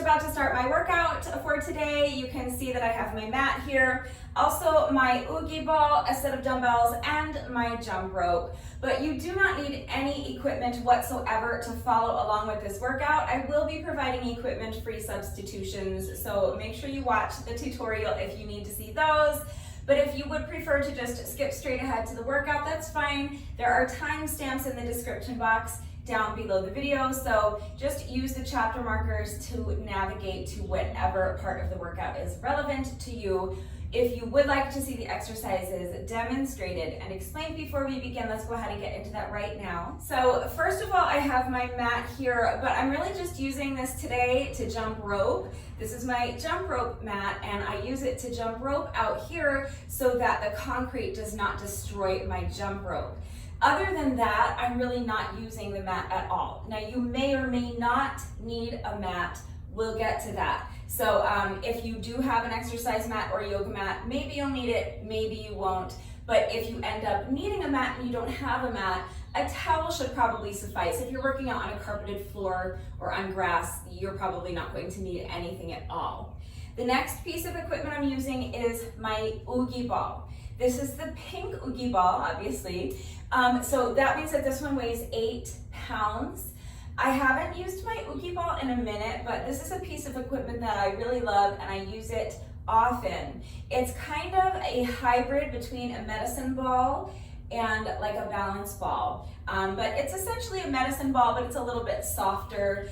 about to start my workout for today. You can see that I have my mat here, also my oogie ball, a set of dumbbells, and my jump rope. But you do not need any equipment whatsoever to follow along with this workout. I will be providing equipment-free substitutions, so make sure you watch the tutorial if you need to see those. But if you would prefer to just skip straight ahead to the workout, that's fine. There are timestamps in the description box down below the video, so just use the chapter markers to navigate to whatever part of the workout is relevant to you. If you would like to see the exercises demonstrated and explained before we begin, let's go ahead and get into that right now. So first of all, I have my mat here, but I'm really just using this today to jump rope. This is my jump rope mat, and I use it to jump rope out here so that the concrete does not destroy my jump rope. Other than that, I'm really not using the mat at all. Now, you may or may not need a mat. We'll get to that. So if you do have an exercise mat or yoga mat, maybe you'll need it, maybe you won't. But if you end up needing a mat and you don't have a mat, a towel should probably suffice. If you're working out on a carpeted floor or on grass, you're probably not going to need anything at all. The next piece of equipment I'm using is my oogie ball. This is the pink oogie ball, obviously. So that means that this one weighs 8 pounds. I haven't used my oogie ball in a minute, but this is a piece of equipment that I really love and I use it often. It's kind of a hybrid between a medicine ball and like a balance ball. But it's essentially a medicine ball, but it's a little bit softer.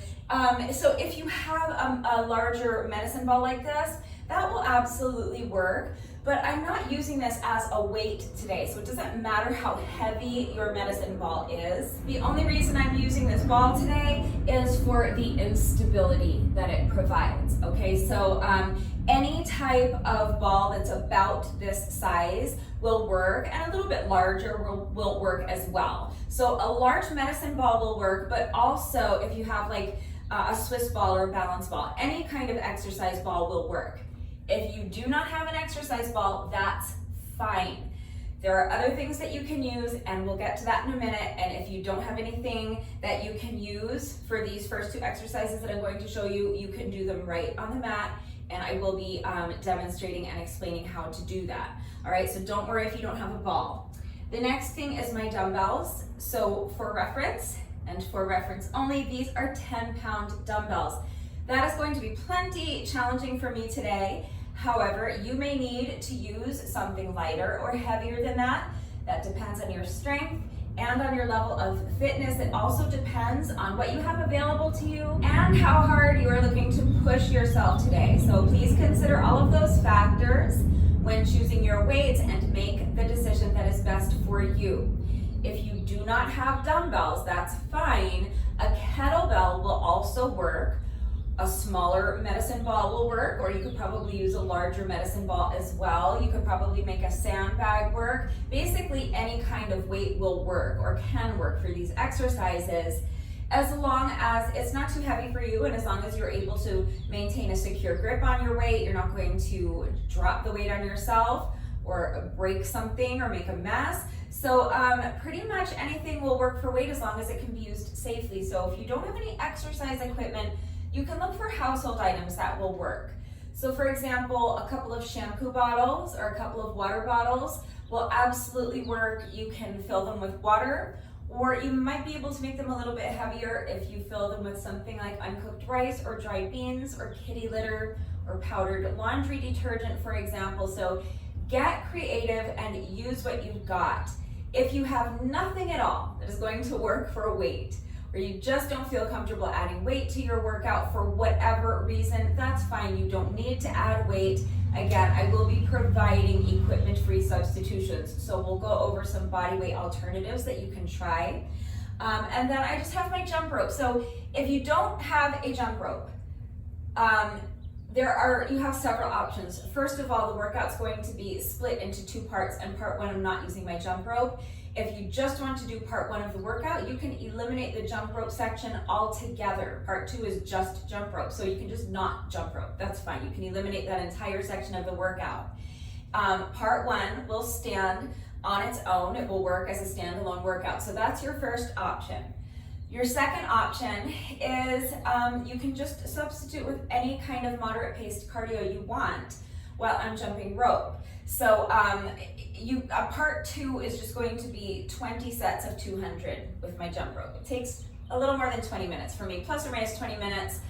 So if you have a larger medicine ball like this, that will absolutely work. But I'm not using this as a weight today, so it doesn't matter how heavy your medicine ball is. The only reason I'm using this ball today is for the instability that it provides, okay? So any type of ball that's about this size will work, and a little bit larger will work as well. So a large medicine ball will work, but also if you have like a Swiss ball or a balance ball, any kind of exercise ball will work. If you do not have an exercise ball, that's fine. There are other things that you can use, and we'll get to that in a minute. And if you don't have anything that you can use for these first 2 exercises that I'm going to show you, you can do them right on the mat, and I will be demonstrating and explaining how to do that. All right, so don't worry if you don't have a ball. The next thing is my dumbbells. So for reference, and for reference only, these are 10-pound dumbbells. That is going to be plenty challenging for me today. However, you may need to use something lighter or heavier than that. That depends on your strength and on your level of fitness. It also depends on what you have available to you and how hard you are looking to push yourself today. So please consider all of those factors when choosing your weights and make the decision that is best for you. If you do not have dumbbells, that's fine. A kettlebell will also work. A smaller medicine ball will work, or you could probably use a larger medicine ball as well. You could probably make a sandbag work. Basically, any kind of weight will work or can work for these exercises, as long as it's not too heavy for you and as long as you're able to maintain a secure grip on your weight. You're not going to drop the weight on yourself or break something or make a mess. So pretty much anything will work for weight as long as it can be used safely. So if you don't have any exercise equipment, you can look for household items that will work. So for example, a couple of shampoo bottles or a couple of water bottles will absolutely work. You can fill them with water, or you might be able to make them a little bit heavier if you fill them with something like uncooked rice or dried beans or kitty litter or powdered laundry detergent, for example. So get creative and use what you've got. If you have nothing at all that is going to work for a weight, or you just don't feel comfortable adding weight to your workout for whatever reason, that's fine. You don't need to add weight. Again, I will be providing equipment-free substitutions. So we'll go over some body weight alternatives that you can try. And then I just have my jump rope. So if you don't have a jump rope, you have several options. First of all, the workout's going to be split into 2 parts, and part 1 I'm not using my jump rope. If you just want to do part 1 of the workout, you can eliminate the jump rope section altogether. Part 2 is just jump rope, so you can just not jump rope. That's fine. You can eliminate that entire section of the workout. Part 1 will stand on its own. It will work as a standalone workout. So that's your first option. Your second option is you can just substitute with any kind of moderate paced cardio you want while I'm jumping rope. So part 2 is just going to be 20 sets of 200 with my jump rope. It takes a little more than 20 minutes for me, plus or minus 20 minutes.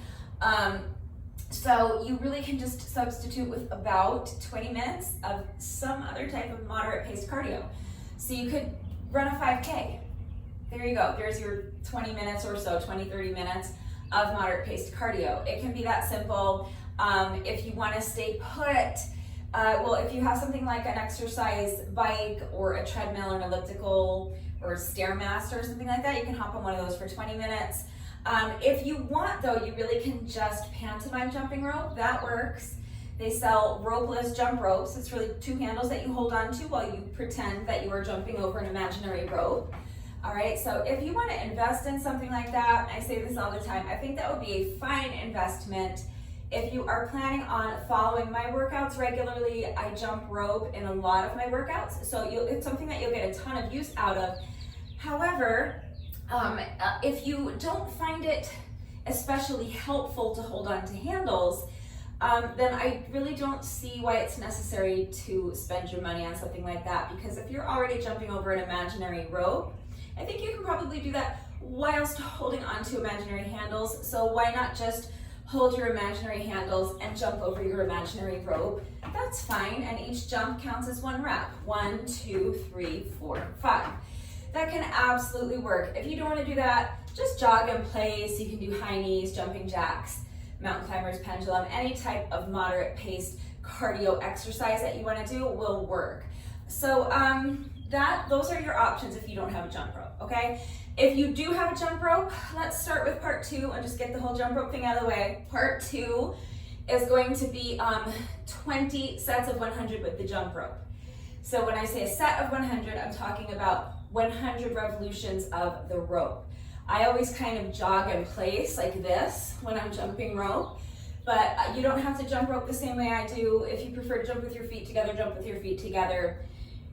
So you really can just substitute with about 20 minutes of some other type of moderate paced cardio. So you could run a 5K. There you go. There's your 20 minutes or so, 20, 30 minutes of moderate paced cardio. It can be that simple. If you want to stay put, if you have something like an exercise bike or a treadmill or an elliptical or a Stairmaster or something like that, you can hop on one of those for 20 minutes. If you want though, you really can just pantomime jumping rope. That works. They sell ropeless jump ropes. It's really 2 handles that you hold on to while you pretend that you are jumping over an imaginary rope. All right, so if you want to invest in something like that, I say this all the time, I think that would be a fine investment. If you are planning on following my workouts regularly, I jump rope in a lot of my workouts, so it's something that you'll get a ton of use out of. However, if you don't find it especially helpful to hold on to handles, then I really don't see why it's necessary to spend your money on something like that, because if you're already jumping over an imaginary rope, I think you can probably do that whilst holding on to imaginary handles. So why not just hold your imaginary handles and jump over your imaginary rope? That's fine, and each jump counts as 1 rep. 1, 2, 3, 4, 5. That can absolutely work. If you don't want to do that, just jog in place. You can do high knees, jumping jacks, mountain climbers, pendulum, any type of moderate paced cardio exercise that you want to do will work. So those are your options if you don't have a jump rope, okay? If you do have a jump rope, let's start with part 2 and just get the whole jump rope thing out of the way. Part 2 is going to be 20 sets of 100 with the jump rope. So when I say a set of 100, I'm talking about 100 revolutions of the rope. I always kind of jog in place like this when I'm jumping rope, but you don't have to jump rope the same way I do. If you prefer to jump with your feet together, jump with your feet together.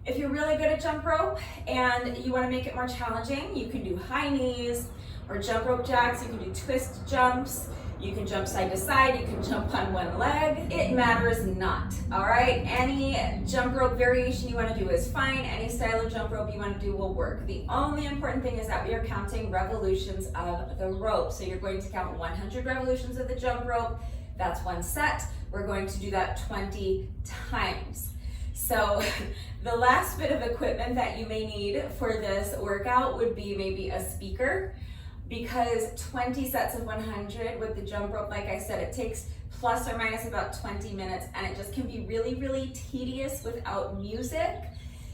If you're really good at jump rope and you want to make it more challenging, you can do high knees or jump rope jacks. You can do twist jumps. You can jump side to side. You can jump on one leg. It matters not, all right? Any jump rope variation you want to do is fine. Any style of jump rope you want to do will work. The only important thing is that we are counting revolutions of the rope. So you're going to count 100 revolutions of the jump rope. That's 1 set. We're going to do that 20 times. So the last bit of equipment that you may need for this workout would be maybe a speaker, because 20 sets of 100 with the jump rope, like I said, it takes plus or minus about 20 minutes, and it just can be really, really tedious without music.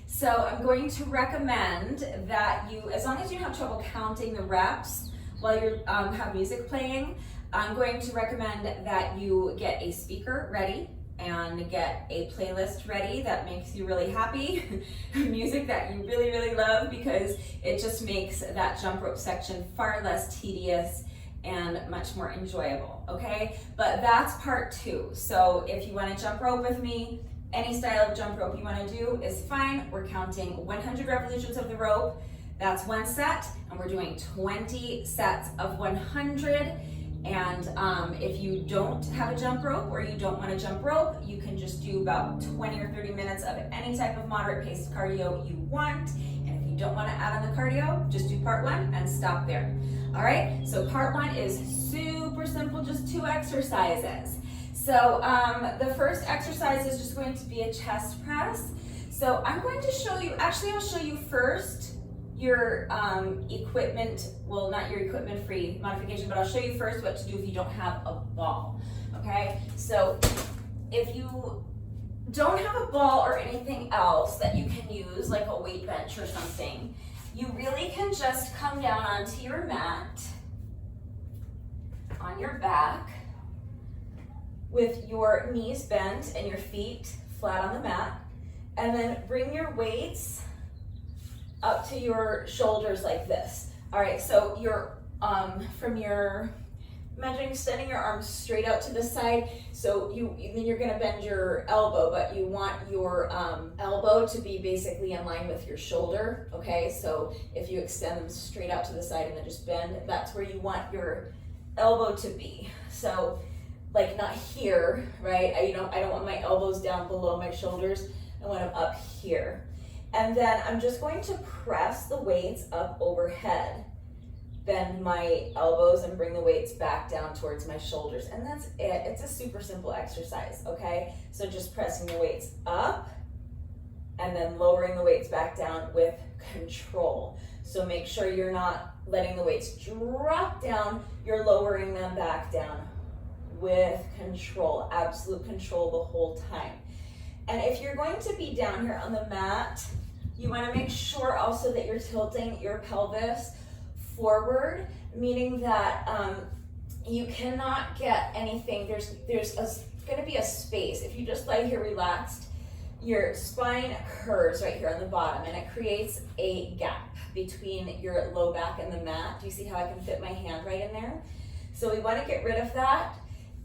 So I'm going to recommend that you, as long as you don't have trouble counting the reps while you have music playing, I'm going to recommend that you get a speaker ready and get a playlist ready that makes you really happy, music that you really, really love, because it just makes that jump rope section far less tedious and much more enjoyable, okay? But that's part 2. So if you want to jump rope with me, any style of jump rope you want to do is fine. We're counting 100 revolutions of the rope. That's 1 set, and we're doing 20 sets of 100. And if you don't have a jump rope or you don't want to jump rope, you can just do about 20 or 30 minutes of any type of moderate paced cardio you want. And if you don't want to add on the cardio, just do part 1 and stop there. All right, so part 1 is super simple, just 2 exercises. So the first exercise is just going to be a chest press. So I'm going to show you, actually I'll show you first your equipment, well, not your equipment free modification, but I'll show you first what to do if you don't have a ball, okay? So if you don't have a ball or anything else that you can use, like a weight bench or something, you really can just come down onto your mat on your back with your knees bent and your feet flat on the mat, and then bring your weights up to your shoulders like this. All right, so you're from your Imagine extending your arms straight out to the side. So then you're gonna bend your elbow, but you want your elbow to be basically in line with your shoulder, okay? So if you extend them straight out to the side and then just bend, that's where you want your elbow to be. So like not here, right? I don't want my elbows down below my shoulders. I want them up here. And then I'm just going to press the weights up overhead. Bend my elbows and bring the weights back down towards my shoulders. And that's it. It's a super simple exercise, okay? So just pressing the weights up and then lowering the weights back down with control. So make sure you're not letting the weights drop down, you're lowering them back down with control, absolute control the whole time. And if you're going to be down here on the mat, you want to make sure also that you're tilting your pelvis forward, meaning that you cannot get anything, there's going to be a space. If you just lie here relaxed, your spine curves right here on the bottom and it creates a gap between your low back and the mat. Do you see how I can fit my hand right in there? So we want to get rid of that.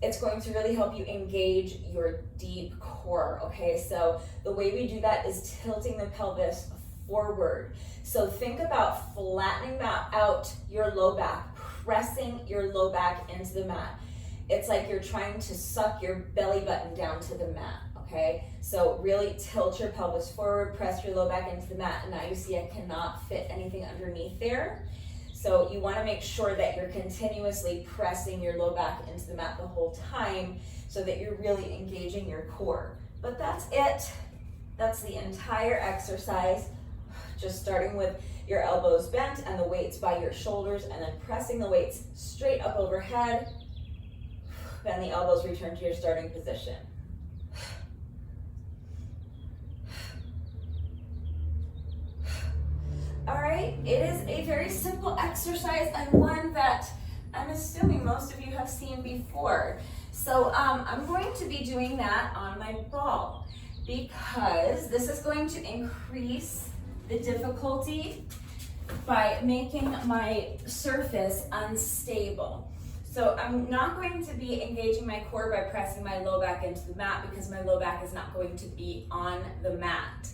It's going to really help you engage your deep core, okay? So the way we do that is tilting the pelvis forward. So think about flattening out your low back, pressing your low back into the mat. It's like you're trying to suck your belly button down to the mat, okay? So really tilt your pelvis forward, press your low back into the mat, and now you see I cannot fit anything underneath there. So you want to make sure that you're continuously pressing your low back into the mat the whole time so that you're really engaging your core. But that's it. That's the entire exercise. Just starting with your elbows bent and the weights by your shoulders and then pressing the weights straight up overhead. Bend the elbows, return to your starting position. All right, it is a very simple exercise and one that I'm assuming most of you have seen before. So I'm going to be doing that on my ball because this is going to increase the difficulty by making my surface unstable. So I'm not going to be engaging my core by pressing my low back into the mat because my low back is not going to be on the mat.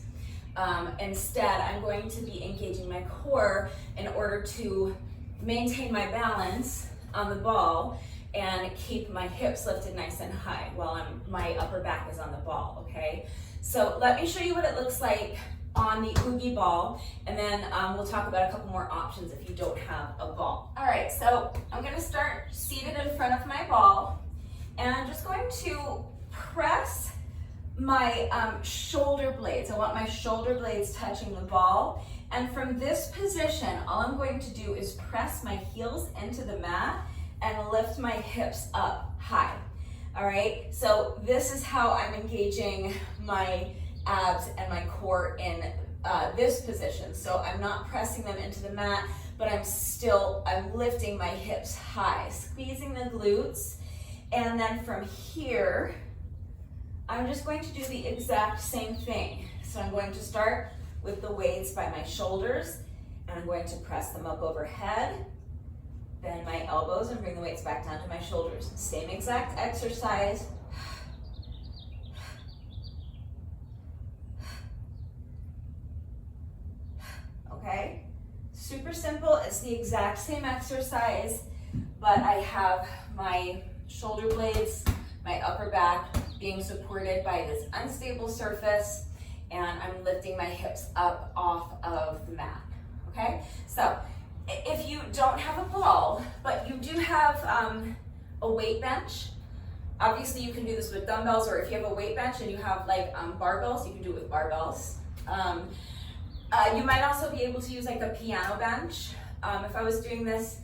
Instead, I'm going to be engaging my core in order to maintain my balance on the ball and keep my hips lifted nice and high while my upper back is on the ball, okay? So let me show you what it looks like on the Oogie ball, and then we'll talk about a couple more options if you don't have a ball. All right, so I'm gonna start seated in front of my ball, and I'm just going to press my shoulder blades. I want my shoulder blades touching the ball, and from this position, all I'm going to do is press my heels into the mat and lift my hips up high. All right, so this is how I'm engaging my abs and my core in this position. So I'm not pressing them into the mat, but I'm lifting my hips high, squeezing the glutes. And then from here, I'm just going to do the exact same thing. So I'm going to start with the weights by my shoulders, and I'm going to press them up overhead, bend my elbows and bring the weights back down to my shoulders. Same exact exercise. Okay, super simple. It's the exact same exercise, but I have my shoulder blades, my upper back being supported by this unstable surface, and I'm lifting my hips up off of the mat, okay? So if you don't have a ball, but you do have a weight bench, obviously you can do this with dumbbells, or if you have a weight bench and you have like barbells, you can do it with barbells. You might also be able to use like a piano bench. If I was doing this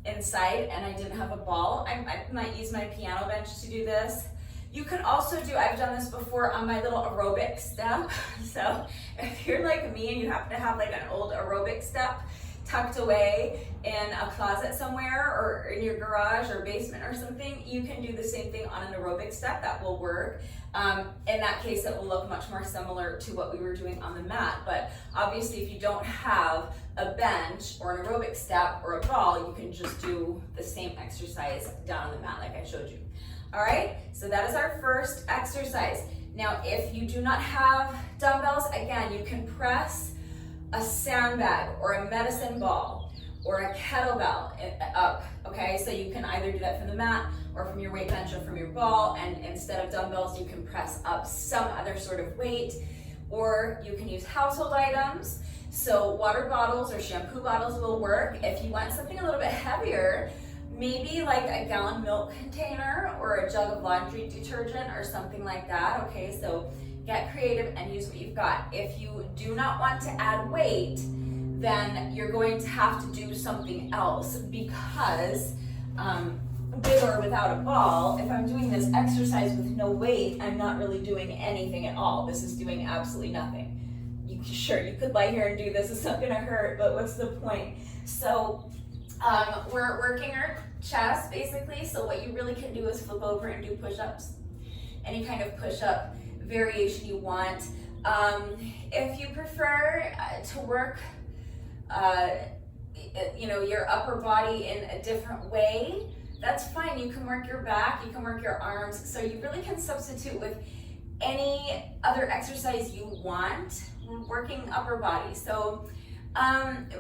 inside and I didn't have a ball, I might use my piano bench to do this. You can also do, I've done this before on my little aerobic step. So if you're like me and you happen to have like an old aerobic step, tucked away in a closet somewhere or in your garage or basement or something, you can do the same thing on an aerobic step. That will work. In that case, it will look much more similar to what we were doing on the mat. But obviously, if you don't have a bench or an aerobic step or a ball, you can just do the same exercise down on the mat like I showed you. All right, so that is our first exercise. Now, if you do not have dumbbells, again, you can press a sandbag or a medicine ball or a kettlebell up, okay? So you can either do that from the mat or from your weight bench or from your ball, and instead of dumbbells, you can press up some other sort of weight, or you can use household items. So water bottles or shampoo bottles will work. If you want something a little bit heavier, maybe like a gallon milk container or a jug of laundry detergent or something like that, okay? So get creative and use what you've got. If you do not want to add weight, then you're going to have to do something else, because with or without a ball, if I'm doing this exercise with no weight, I'm not really doing anything at all. This is doing absolutely nothing. Sure, you could lie here and do this, it's not gonna hurt, but what's the point? So we're working our chest basically, so what you really can do is flip over and do push-ups. Any kind of push-up variation you want. If you prefer to work your upper body in a different way, that's fine. You can work your back, you can work your arms, so you really can substitute with any other exercise you want working upper body. So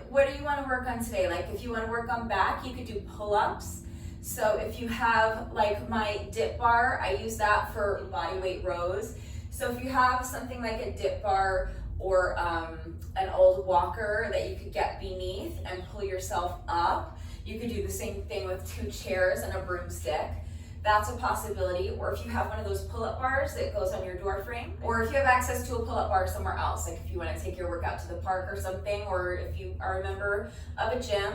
what do you want to work on today? Like if you want to work on back, you could do pull-ups. So if you have like my dip bar, I use that for body weight rows. So if you have something like a dip bar or an old walker that you could get beneath and pull yourself up, you could do the same thing with 2 chairs and a broomstick. That's a possibility. Or if you have one of those pull-up bars that goes on your door frame, or if you have access to a pull-up bar somewhere else, like if you want to take your workout to the park or something, or if you are a member of a gym,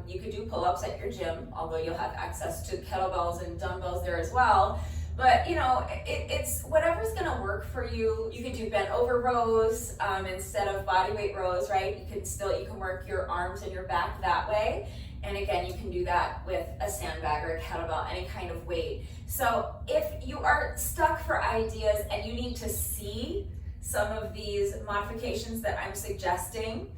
you could do pull-ups at your gym, although you'll have access to kettlebells and dumbbells there as well. But it's whatever's gonna work for you. You could do bent over rows instead of body weight rows, right? You can work your arms and your back that way. And again, you can do that with a sandbag or a kettlebell, any kind of weight. So if you are stuck for ideas and you need to see some of these modifications that I'm suggesting,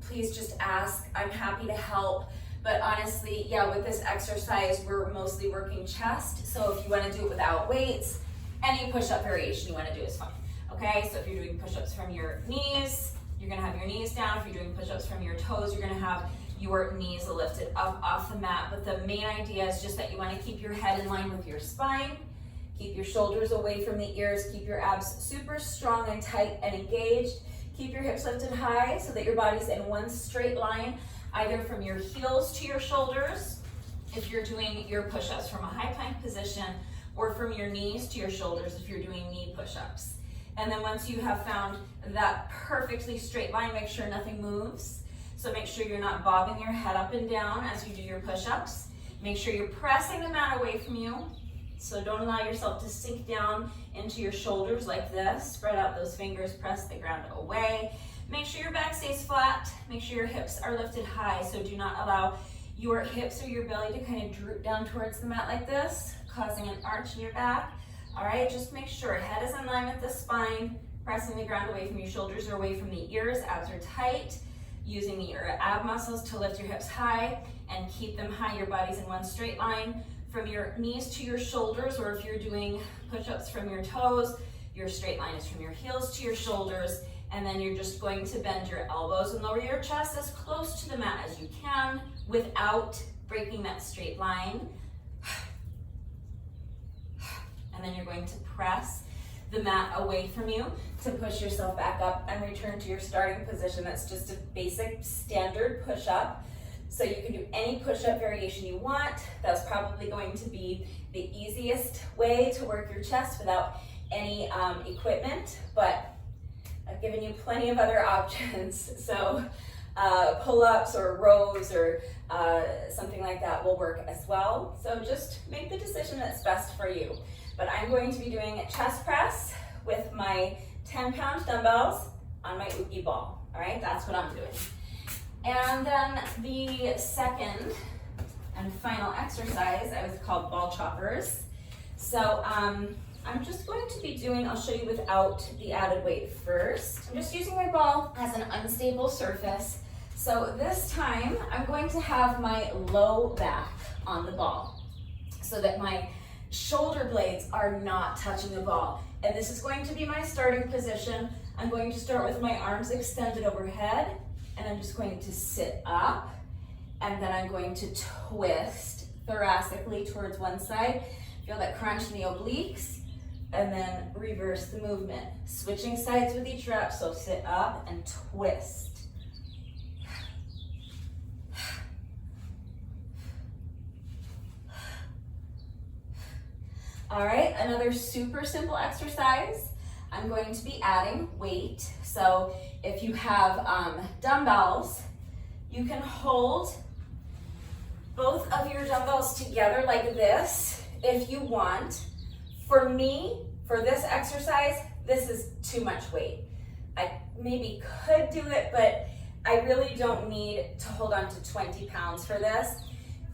please just ask. I'm happy to help. But honestly, yeah, with this exercise, we're mostly working chest. So if you want to do it without weights, any push-up variation you want to do is fine. Okay, so if you're doing push-ups from your knees, you're going to have your knees down. If you're doing push-ups from your toes, you're going to have your knees lifted up off the mat. But the main idea is just that you want to keep your head in line with your spine, keep your shoulders away from the ears, keep your abs super strong and tight and engaged, keep your hips lifted high so that your body's in one straight line, either from your heels to your shoulders, if you're doing your push-ups from a high plank position, or from your knees to your shoulders if you're doing knee push-ups. And then once you have found that perfectly straight line, make sure nothing moves. So make sure you're not bobbing your head up and down as you do your push-ups. Make sure you're pressing the mat away from you. So don't allow yourself to sink down into your shoulders like this. Spread out those fingers, press the ground away. Make sure your back stays flat. Make sure your hips are lifted high. So do not allow your hips or your belly to kind of droop down towards the mat like this, causing an arch in your back. All right, just make sure head is in line with the spine, pressing the ground away from your shoulders or away from the ears. Abs are tight. Using your ab muscles to lift your hips high and keep them high. Your body's in one straight line. From your knees to your shoulders, or if you're doing push-ups from your toes, your straight line is from your heels to your shoulders. And then you're just going to bend your elbows and lower your chest as close to the mat as you can without breaking that straight line. And then you're going to press the mat away from you to push yourself back up and return to your starting position. That's just a basic standard push-up. So you can do any push-up variation you want. That's probably going to be the easiest way to work your chest without any equipment, but I've given you plenty of other options. So pull-ups or rows or something like that will work as well. So just make the decision that's best for you. But I'm going to be doing a chest press with my 10-pound dumbbells on my Oogie ball. All right, that's what I'm doing. And then the second and final exercise I was called ball choppers. So I'm just going to be doing, I'll show you without the added weight first. I'm just using my ball as an unstable surface. So this time I'm going to have my low back on the ball so that my shoulder blades are not touching the ball. And this is going to be my starting position. I'm going to start with my arms extended overhead, and I'm just going to sit up, and then I'm going to twist thoracically towards one side. Feel that crunch in the obliques, and then reverse the movement. Switching sides with each rep, so sit up and twist. All right, another super simple exercise. I'm going to be adding weight. So if you have dumbbells, you can hold both of your dumbbells together like this if you want. For me, for this exercise, this is too much weight. I maybe could do it, but I really don't need to hold on to 20 pounds for this.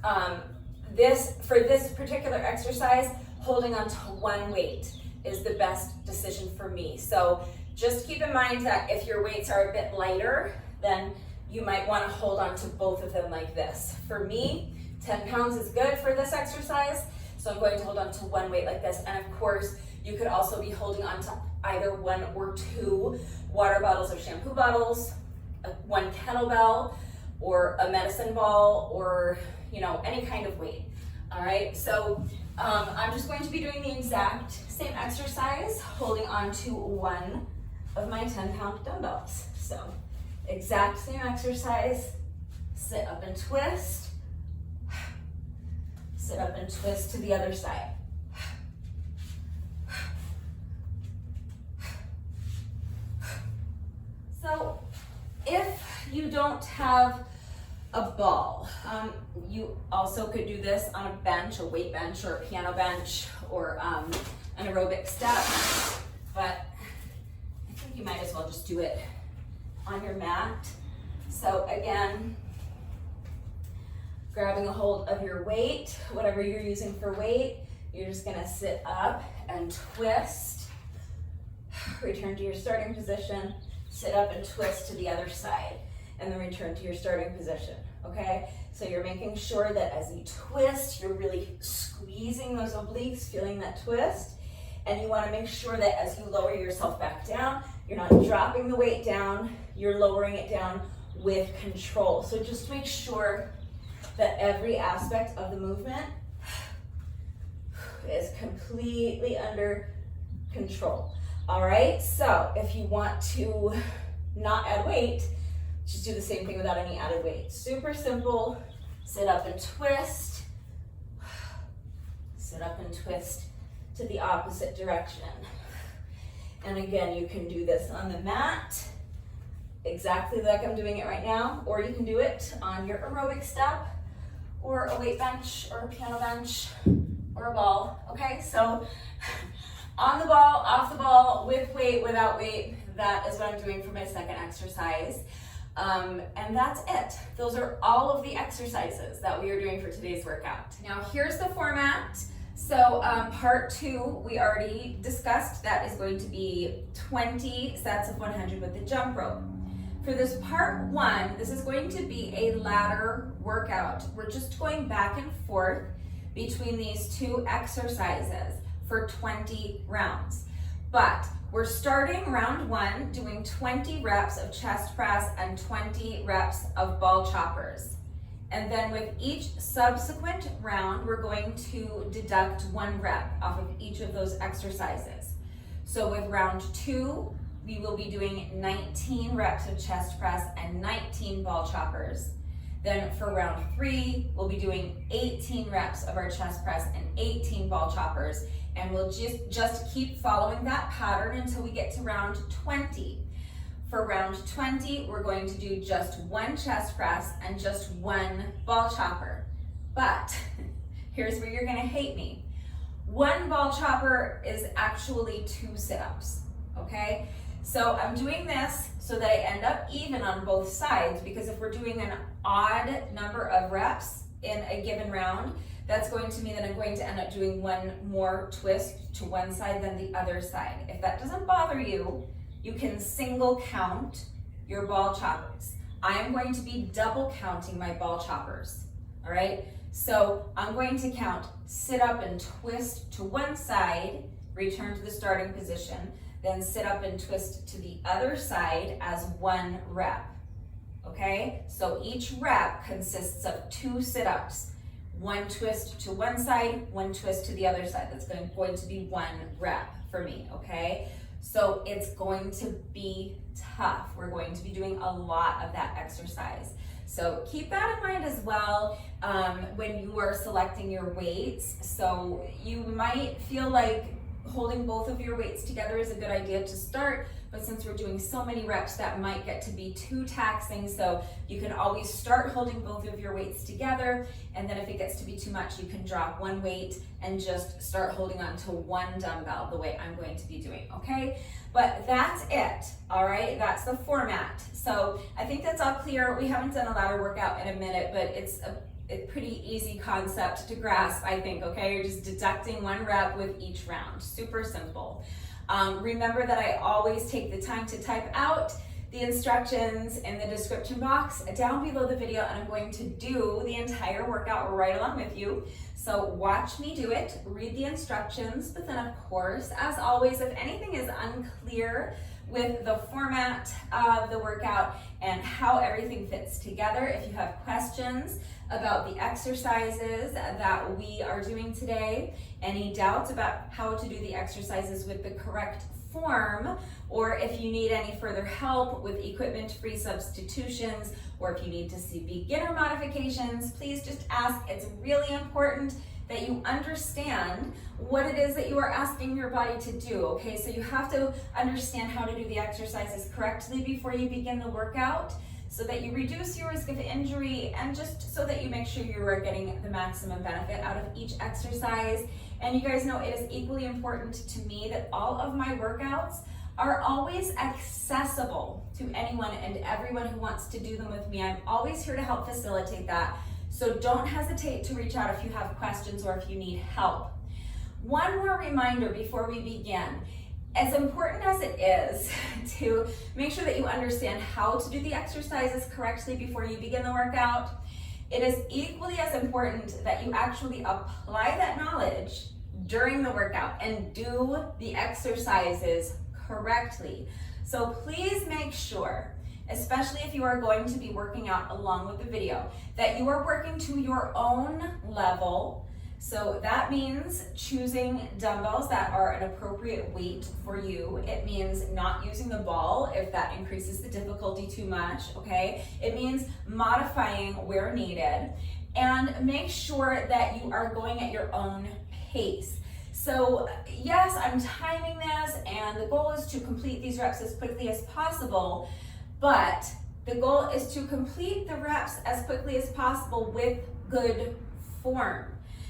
For this particular exercise, holding on to one weight is the best decision for me. So just keep in mind that if your weights are a bit lighter, then you might want to hold on to both of them like this. For me, 10 pounds is good for this exercise, so I'm going to hold on to one weight like this. And of course, you could also be holding on to either one or two water bottles or shampoo bottles, one kettlebell, or a medicine ball, or any kind of weight. All right, so I'm just going to be doing the exact same exercise, holding on to one of my 10-pound dumbbells. So exact same exercise, sit up and twist, sit up and twist to the other side. So if you don't have a ball, you also could do this on a bench, a weight bench, or a piano bench, or an aerobic step, but I think you might as well just do it on your mat. So again, grabbing a hold of your weight, whatever you're using for weight, you're just gonna sit up and twist, return to your starting position, sit up and twist to the other side, and then return to your starting position, okay? So you're making sure that as you twist, you're really squeezing those obliques, feeling that twist, and you wanna make sure that as you lower yourself back down, you're not dropping the weight down, you're lowering it down with control. So just make sure that every aspect of the movement is completely under control. All right, so if you want to not add weight, just do the same thing without any added weight. Super simple, sit up and twist, sit up and twist to the opposite direction. And again, you can do this on the mat, exactly like I'm doing it right now, or you can do it on your aerobic step, or a weight bench, or a piano bench, or a ball, okay? So on the ball, off the ball, with weight, without weight, that is what I'm doing for my second exercise. And that's it. Those are all of the exercises that we are doing for today's workout. Now here's the format. So part 2, we already discussed, that is going to be 20 sets of 100 with the jump rope. For this part 1, this is going to be a ladder workout. We're just going back and forth between these two exercises for 20 rounds. But we're starting round 1 doing 20 reps of chest press and 20 reps of ball choppers. And then with each subsequent round, we're going to deduct 1 rep off of each of those exercises. So with round 2, we will be doing 19 reps of chest press and 19 ball choppers. Then for round 3, we'll be doing 18 reps of our chest press and 18 ball choppers. And we'll just keep following that pattern until we get to round 20. For round 20, we're going to do just 1 chest press and just 1 ball chopper. But here's where you're gonna hate me. 1 ball chopper is actually 2 sit-ups, okay? So I'm doing this so that I end up even on both sides, because if we're doing an odd number of reps in a given round, that's going to mean that I'm going to end up doing one more twist to one side than the other side. If that doesn't bother you, you can single count your ball choppers. I am going to be double counting my ball choppers, all right? So I'm going to count sit up and twist to one side, return to the starting position, then sit up and twist to the other side as one rep, okay? So each rep consists of 2 sit-ups, 1 twist to one side, 1 twist to the other side. That's going to be 1 rep for me, okay? So it's going to be tough. We're going to be doing a lot of that exercise. So keep that in mind as well when you are selecting your weights. So you might feel like holding both of your weights together is a good idea to start, but since we're doing so many reps, that might get to be too taxing. So you can always start holding both of your weights together, and then if it gets to be too much, you can drop one weight and just start holding on to one dumbbell the way I'm going to be doing, okay? But that's it, all right? That's the format. So I think that's all clear. We haven't done a ladder workout in a minute, but it's a pretty easy concept to grasp, I think, okay? You're just deducting 1 rep with each round. Super simple. Remember that I always take the time to type out the instructions in the description box down below the video, and I'm going to do the entire workout right along with you. So watch me do it, read the instructions, but then of course, as always, if anything is unclear with the format of the workout and how everything fits together, if you have questions about the exercises that we are doing today, any doubts about how to do the exercises with the correct form, or if you need any further help with equipment-free substitutions, or if you need to see beginner modifications, please just ask. It's really important that you understand what it is that you are asking your body to do, okay? So you have to understand how to do the exercises correctly before you begin the workout, so that you reduce your risk of injury, and just so that you make sure you are getting the maximum benefit out of each exercise. And you guys know it is equally important to me that all of my workouts are always accessible to anyone and everyone who wants to do them with me. I'm always here to help facilitate that. So don't hesitate to reach out if you have questions or if you need help. One more reminder before we begin. As important as it is to make sure that you understand how to do the exercises correctly before you begin the workout, it is equally as important that you actually apply that knowledge during the workout and do the exercises correctly. So please make sure, especially if you are going to be working out along with the video, that you are working to your own level. So that means choosing dumbbells that are an appropriate weight for you. It means not using the ball if that increases the difficulty too much, okay? It means modifying where needed, and make sure that you are going at your own pace. So yes, I'm timing this, and the goal is to complete these reps as quickly as possible, but the goal is to complete the reps as quickly as possible with good form.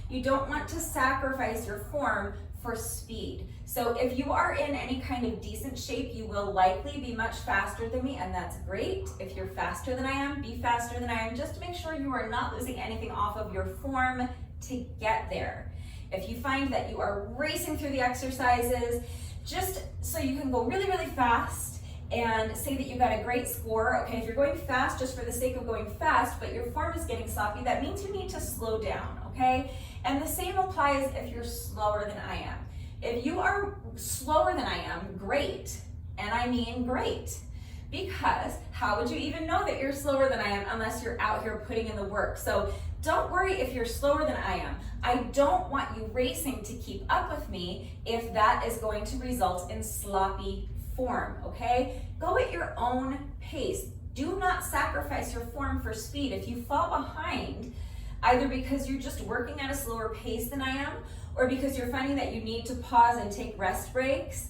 You don't want to sacrifice your form for speed. So if you are in any kind of decent shape, you will likely be much faster than me, and that's great. If you're faster than I am, be faster than I am. Just make sure you are not losing anything off of your form to get there. If you find that you are racing through the exercises, just so you can go really, really fast and say that you got a great score, okay? If you're going fast just for the sake of going fast, but your form is getting sloppy, that means you need to slow down, okay? And the same applies if you're slower than I am. If you are slower than I am, great. And I mean great. Because how would you even know that you're slower than I am unless you're out here putting in the work? So don't worry if you're slower than I am. I don't want you racing to keep up with me if that is going to result in sloppy form, okay? Go at your own pace. Do not sacrifice your form for speed. If you fall behind, either because you're just working at a slower pace than I am, or because you're finding that you need to pause and take rest breaks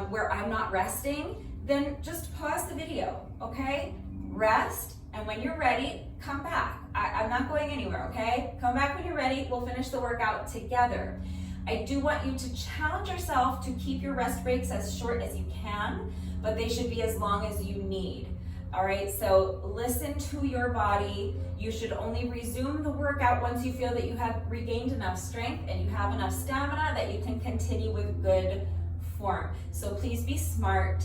where I'm not resting, then just pause the video, okay? Rest, and when you're ready, come back. I'm not going anywhere, okay? Come back when you're ready. We'll finish the workout together. I do want you to challenge yourself to keep your rest breaks as short as you can, but they should be as long as you need. All right, so listen to your body. You should only resume the workout once you feel that you have regained enough strength and you have enough stamina that you can continue with good form. So please be smart,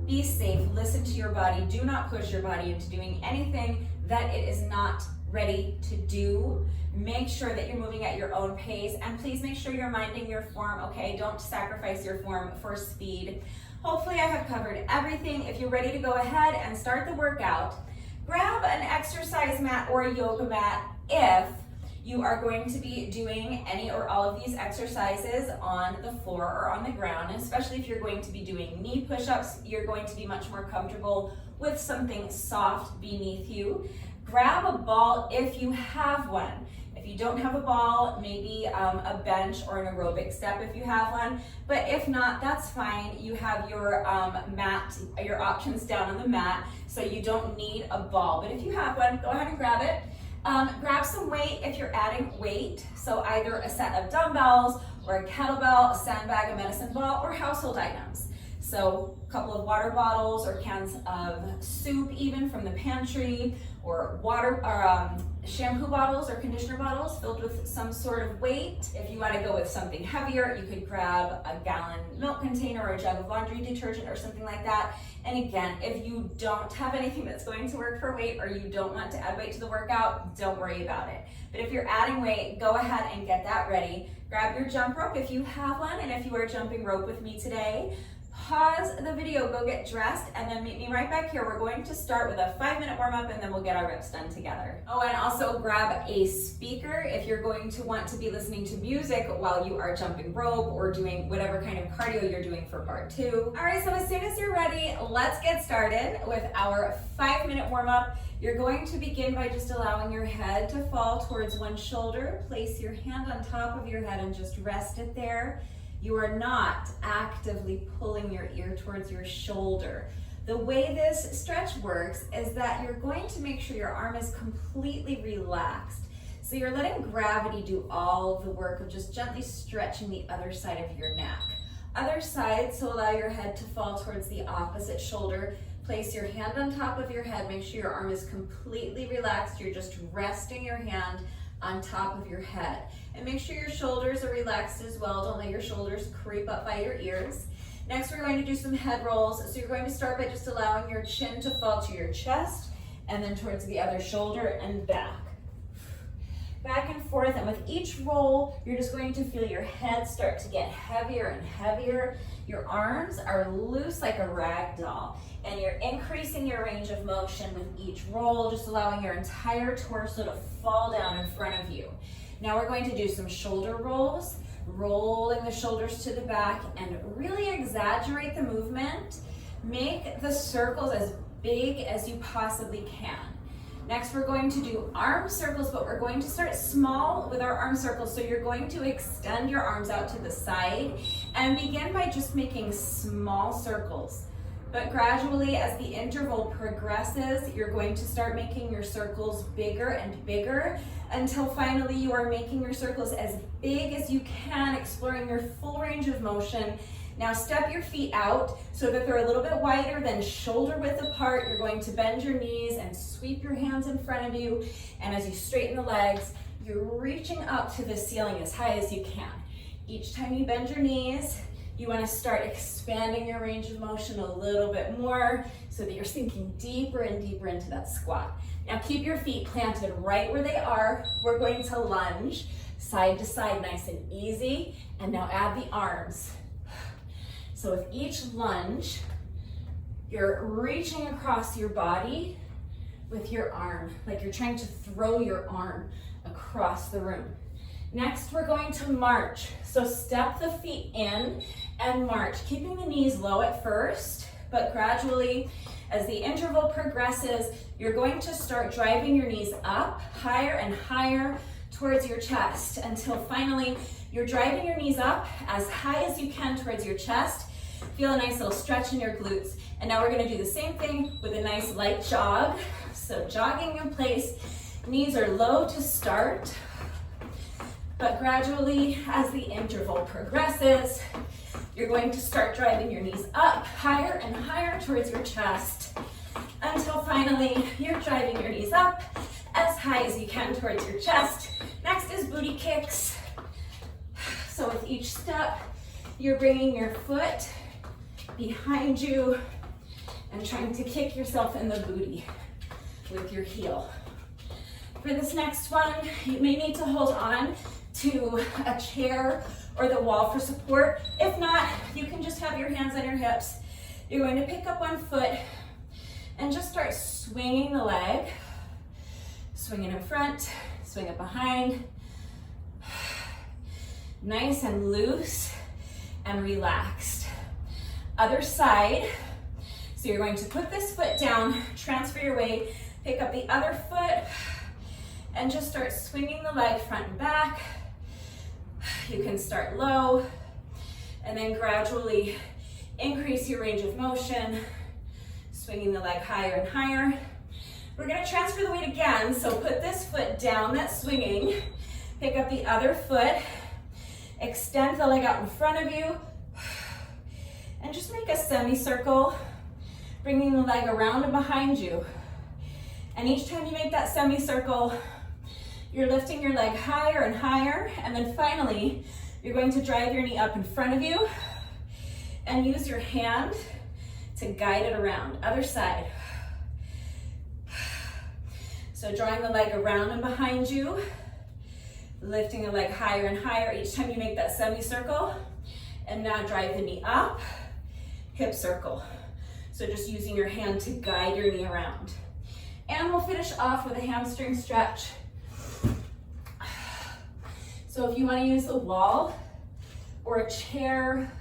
be safe, listen to your body. Do not push your body into doing anything that it is not ready to do. Make sure that you're moving at your own pace, and please make sure you're minding your form, okay? Don't sacrifice your form for speed. Hopefully I have covered everything. If you're ready to go ahead and start the workout, grab an exercise mat or a yoga mat if you are going to be doing any or all of these exercises on the floor or on the ground, and especially if you're going to be doing knee push-ups, you're going to be much more comfortable with something soft beneath you. Grab a ball if you have one. If you don't have a ball, maybe a bench or an aerobic step if you have one. But if not, that's fine. You have your mat, your options down on the mat, so you don't need a ball. But if you have one, go ahead and grab it. Grab some weight if you're adding weight. So either a set of dumbbells or a kettlebell, a sandbag, a medicine ball, or household items. So a couple of water bottles or cans of soup even from the pantry, or water or shampoo bottles or conditioner bottles filled with some sort of weight. If you want to go with something heavier, you could grab a gallon milk container or a jug of laundry detergent or something like that. And again, if you don't have anything that's going to work for weight, or you don't want to add weight to the workout, don't worry about it. But if you're adding weight, go ahead and get that ready. Grab your jump rope if you have one, and if you are jumping rope with me today, pause the video, go get dressed, and then meet me right back here. We're going to start with a 5-minute warm-up, and then we'll get our reps done together. Oh, and also grab a speaker if you're going to want to be listening to music while you are jumping rope or doing whatever kind of cardio you're doing for part 2. All right, so as soon as you're ready, let's get started with our 5-minute warm-up. You're going to begin by just allowing your head to fall towards one shoulder. Place your hand on top of your head and just rest it there. You are not actively pulling your ear towards your shoulder. The way this stretch works is that you're going to make sure your arm is completely relaxed. So you're letting gravity do all of the work of just gently stretching the other side of your neck. Other side, so allow your head to fall towards the opposite shoulder. Place your hand on top of your head. Make sure your arm is completely relaxed. You're just resting your hand on top of your head. And make sure your shoulders are relaxed as well. Don't let your shoulders creep up by your ears. Next, we're going to do some head rolls. So you're going to start by just allowing your chin to fall to your chest, and then towards the other shoulder and back. Back and forth, and with each roll, you're just going to feel your head start to get heavier and heavier. Your arms are loose like a rag doll, and you're increasing your range of motion with each roll, just allowing your entire torso to fall down in front of you. Now we're going to do some shoulder rolls, rolling the shoulders to the back, and really exaggerate the movement. Make the circles as big as you possibly can. Next, we're going to do arm circles, but we're going to start small with our arm circles. So you're going to extend your arms out to the side and begin by just making small circles. But gradually, as the interval progresses, you're going to start making your circles bigger and bigger until finally you are making your circles as big as you can, exploring your full range of motion. Now step your feet out so that they're a little bit wider than shoulder width apart. You're going to bend your knees and sweep your hands in front of you. And as you straighten the legs, you're reaching up to the ceiling as high as you can. Each time you bend your knees, you want to start expanding your range of motion a little bit more so that you're sinking deeper and deeper into that squat. Now keep your feet planted right where they are. We're going to lunge side to side, nice and easy. And now add the arms. So with each lunge, you're reaching across your body with your arm, like you're trying to throw your arm across the room. Next, we're going to march. So step the feet in and march, keeping the knees low at first, but gradually, as the interval progresses, you're going to start driving your knees up higher and higher towards your chest until finally you're driving your knees up as high as you can towards your chest. Feel a nice little stretch in your glutes. And now we're going to do the same thing with a nice light jog. So jogging in place, knees are low to start. But gradually, as the interval progresses, you're going to start driving your knees up higher and higher towards your chest until finally you're driving your knees up as high as you can towards your chest. Next is booty kicks. So with each step, you're bringing your foot behind you and trying to kick yourself in the booty with your heel. For this next one, you may need to hold on to a chair or the wall for support. If not, you can just have your hands on your hips. You're going to pick up one foot and just start swinging the leg. Swing it in front, swing it behind. Nice and loose and relaxed. Other side. So you're going to put this foot down, transfer your weight, pick up the other foot, and just start swinging the leg front and back. You can start low, and then gradually increase your range of motion, swinging the leg higher and higher. We're gonna transfer the weight again, so put this foot down that's swinging, pick up the other foot, extend the leg out in front of you, and just make a semicircle, bringing the leg around and behind you. And each time you make that semicircle, you're lifting your leg higher and higher, and then finally, you're going to drive your knee up in front of you and use your hand to guide it around. Other side. So drawing the leg around and behind you, lifting the leg higher and higher each time you make that semicircle, and now drive the knee up, hip circle. So just using your hand to guide your knee around. And we'll finish off with a hamstring stretch. So if you want to use the wall or a chair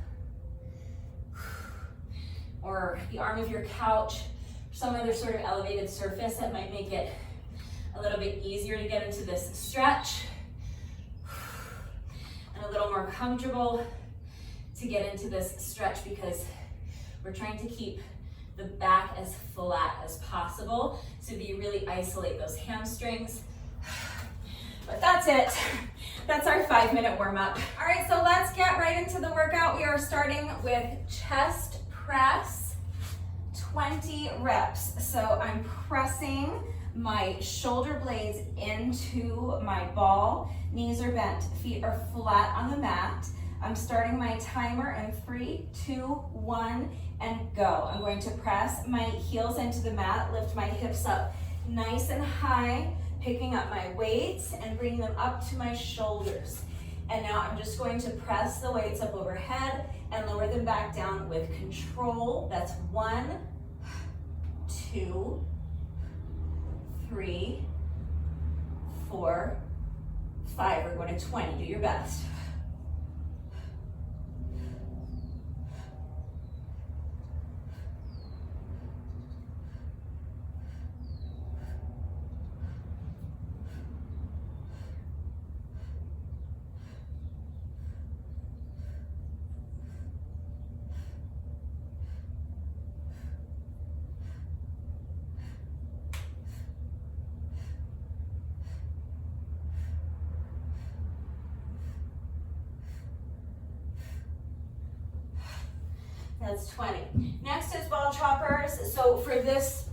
or the arm of your couch, some other sort of elevated surface that might make it a little bit easier to get into this stretch and a little more comfortable to get into this stretch, because we're trying to keep the back as flat as possible so that you really isolate those hamstrings. But that's it. That's our 5-minute warm up. All right, so let's get right into the workout. We are starting with chest press, 20 reps. So I'm pressing my shoulder blades into my ball. Knees are bent, feet are flat on the mat. I'm starting my timer in 3, 2, 1, and go. I'm going to press my heels into the mat, lift my hips up nice and high, picking up my weights and bringing them up to my shoulders. And now I'm just going to press the weights up overhead and lower them back down with control. That's 1, 2, 3, 4, 5. We're going to 20. Do your best. That's 20. Next is ball choppers. So for this,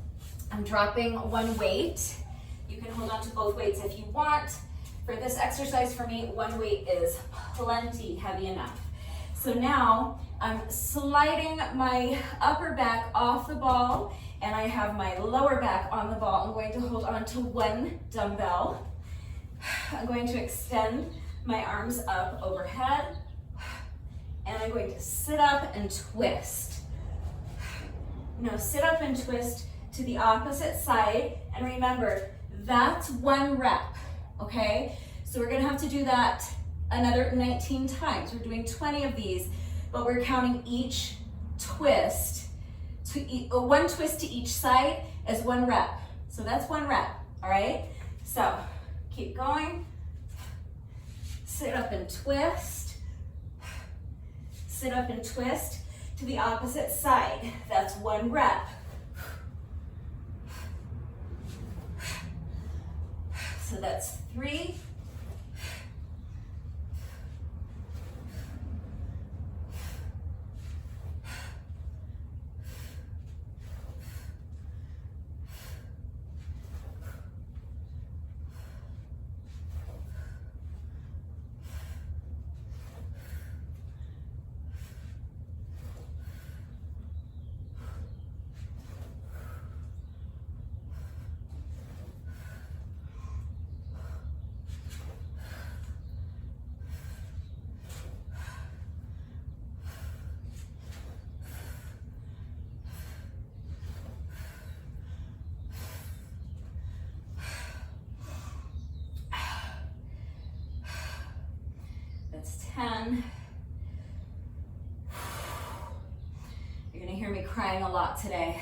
I'm dropping one weight. You can hold on to both weights if you want. For this exercise, for me, one weight is plenty heavy enough. So now I'm sliding my upper back off the ball, and I have my lower back on the ball. I'm going to hold on to one dumbbell. I'm going to extend my arms up overhead, and I'm going to sit up and twist. Now sit up and twist to the opposite side, and remember, that's one rep, okay? So we're gonna have to do that another 19 times. We're doing 20 of these, but we're counting each twist, one twist to each side as one rep. So that's one rep, all right? So keep going. Sit up and twist. Sit up and twist to the opposite side. That's one rep. So that's 3, 10. You're gonna hear me crying a lot today.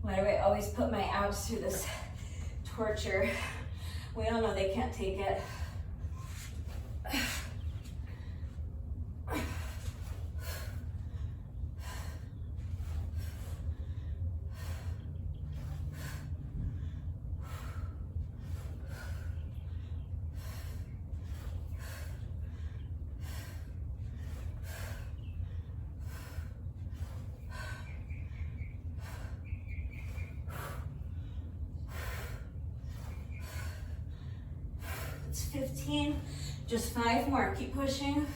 Why do I always put my abs through this torture? We all know they can't take it. It's 15, just 5 more, keep pushing.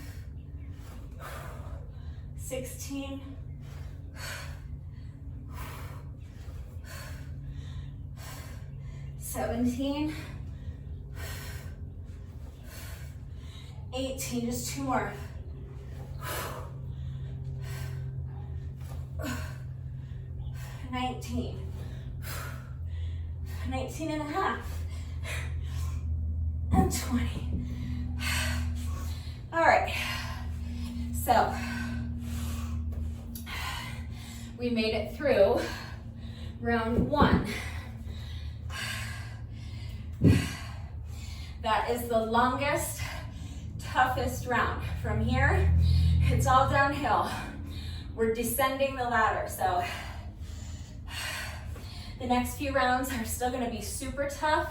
16. 17. 18, just 2 more. 19. 19 and a half. And 20. All right, so we made it through round 1. That is the longest, toughest round. From here, it's all downhill. We're descending the ladder, so the next few rounds are still gonna be super tough,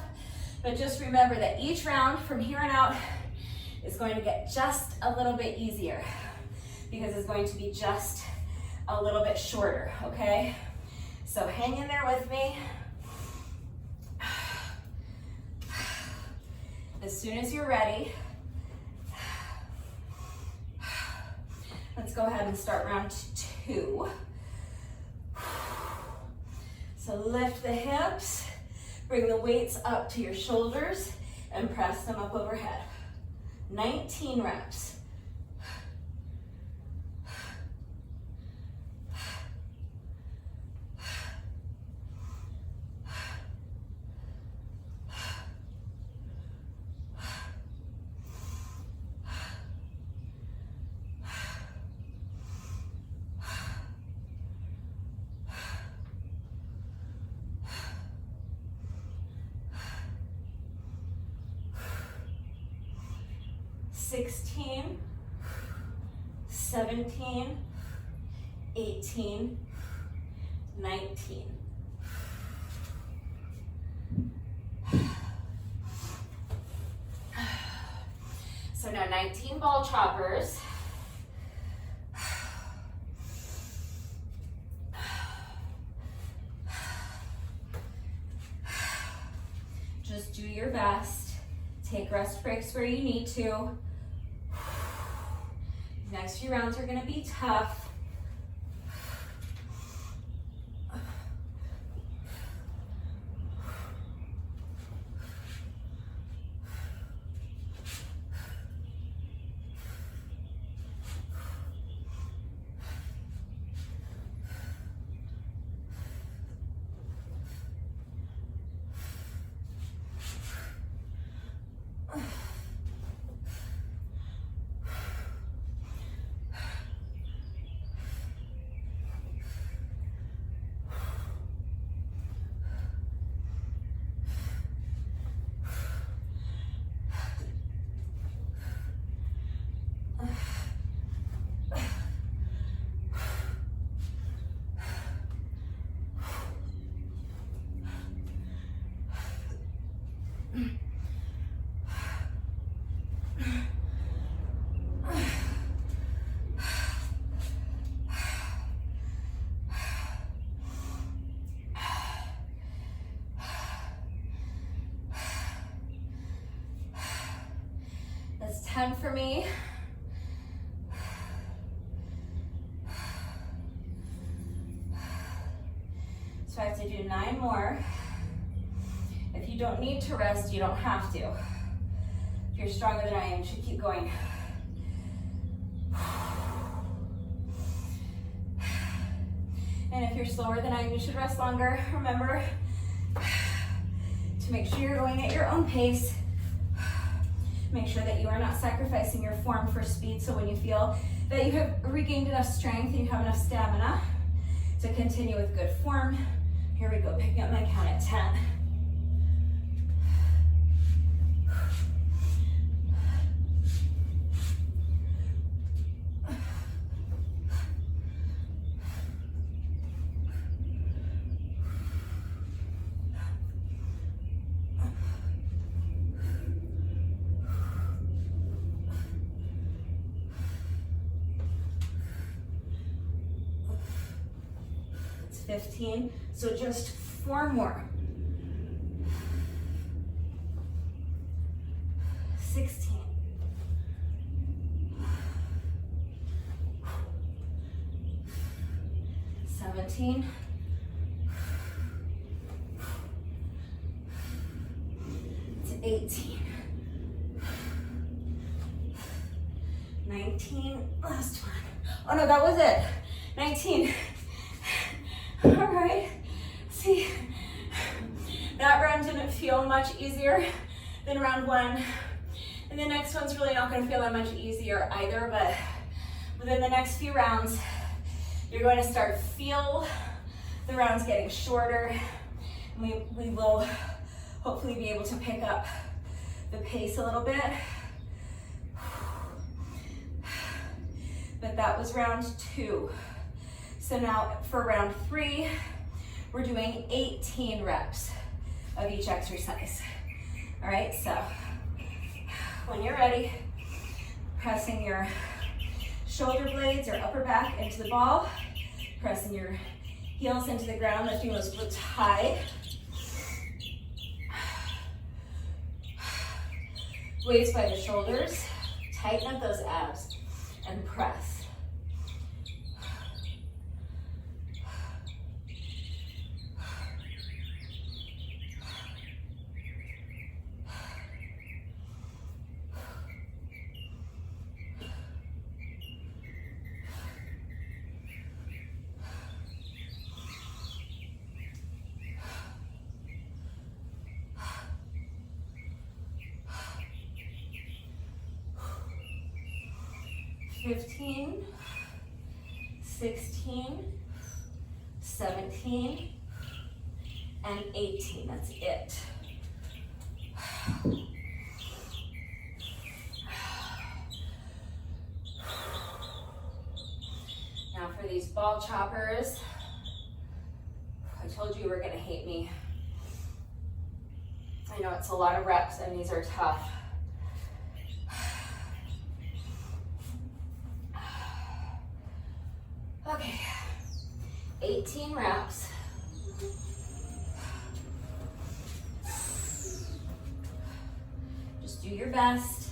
but just remember that each round from here on out is going to get just a little bit easier because it's going to be just a little bit shorter, okay? So hang in there with me. As soon as you're ready, let's go ahead and start round 2. So lift the hips, bring the weights up to your shoulders, and press them up overhead. 19 reps. Sixteen, 17, 18, 19. So now 19 ball choppers. Just do your best. Take rest breaks where you need to. Next few rounds are going to be tough. That's 10 for me. So I have to do 9 more. If you don't need to rest, you don't have to. If you're stronger than I am, you should keep going. And if you're slower than I am, you should rest longer. Remember to make sure you're going at your own pace. Make sure that you are not sacrificing your form for speed, so when you feel that you have regained enough strength and you have enough stamina to continue with good form, here we go, picking up my count at 10. It's 15, so just 4 more. 16. 17. 18. 19. Last one. Oh no, that was it. 19. All right. See, that round didn't feel much easier than round 1. And the next one's really not going to feel that much easier either, but within the next few rounds, you're going to start feel the rounds getting shorter. And we will hopefully be able to pick up the pace a little bit. But that was round 2. So now for round 3, we're doing 18 reps of each exercise. All right, so when you're ready, pressing your shoulder blades or upper back into the ball, pressing your heels into the ground, lifting those glutes high. Weights by the shoulders, tighten up those abs, and press. (15, 16, 17, and 18. That's it. Now for these ball choppers, I told you you were going to hate me. I know it's a lot of reps and these are tough. Okay, 18 reps. Just do your best.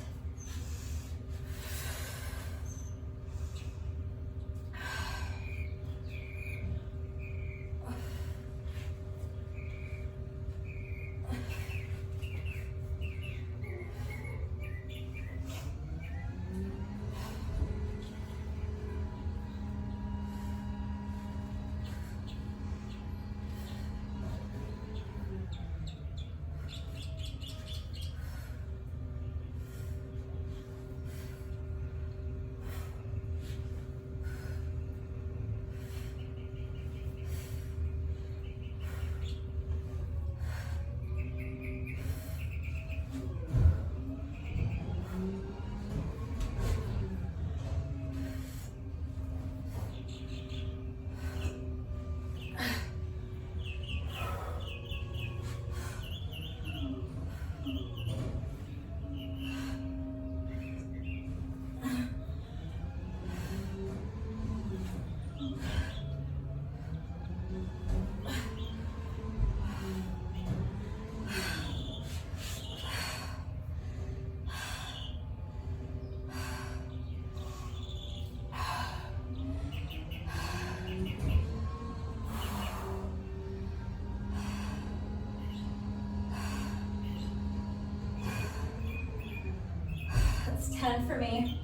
That's 10 for me.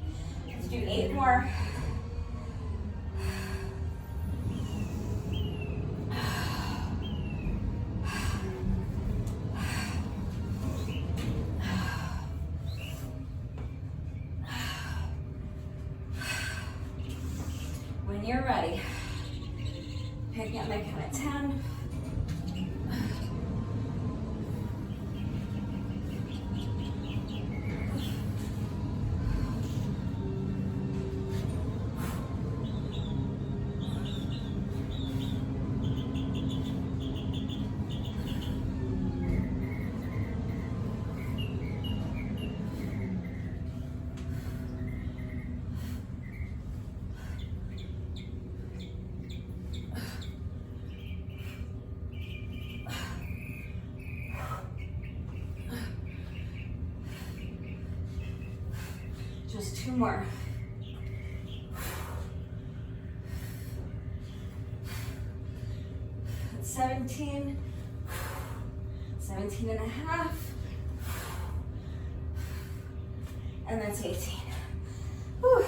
Let's do 8 more. you're ready, picking up my count at 10. Just 2 more. That's 17, 17 and a half, and that's 18. Whew.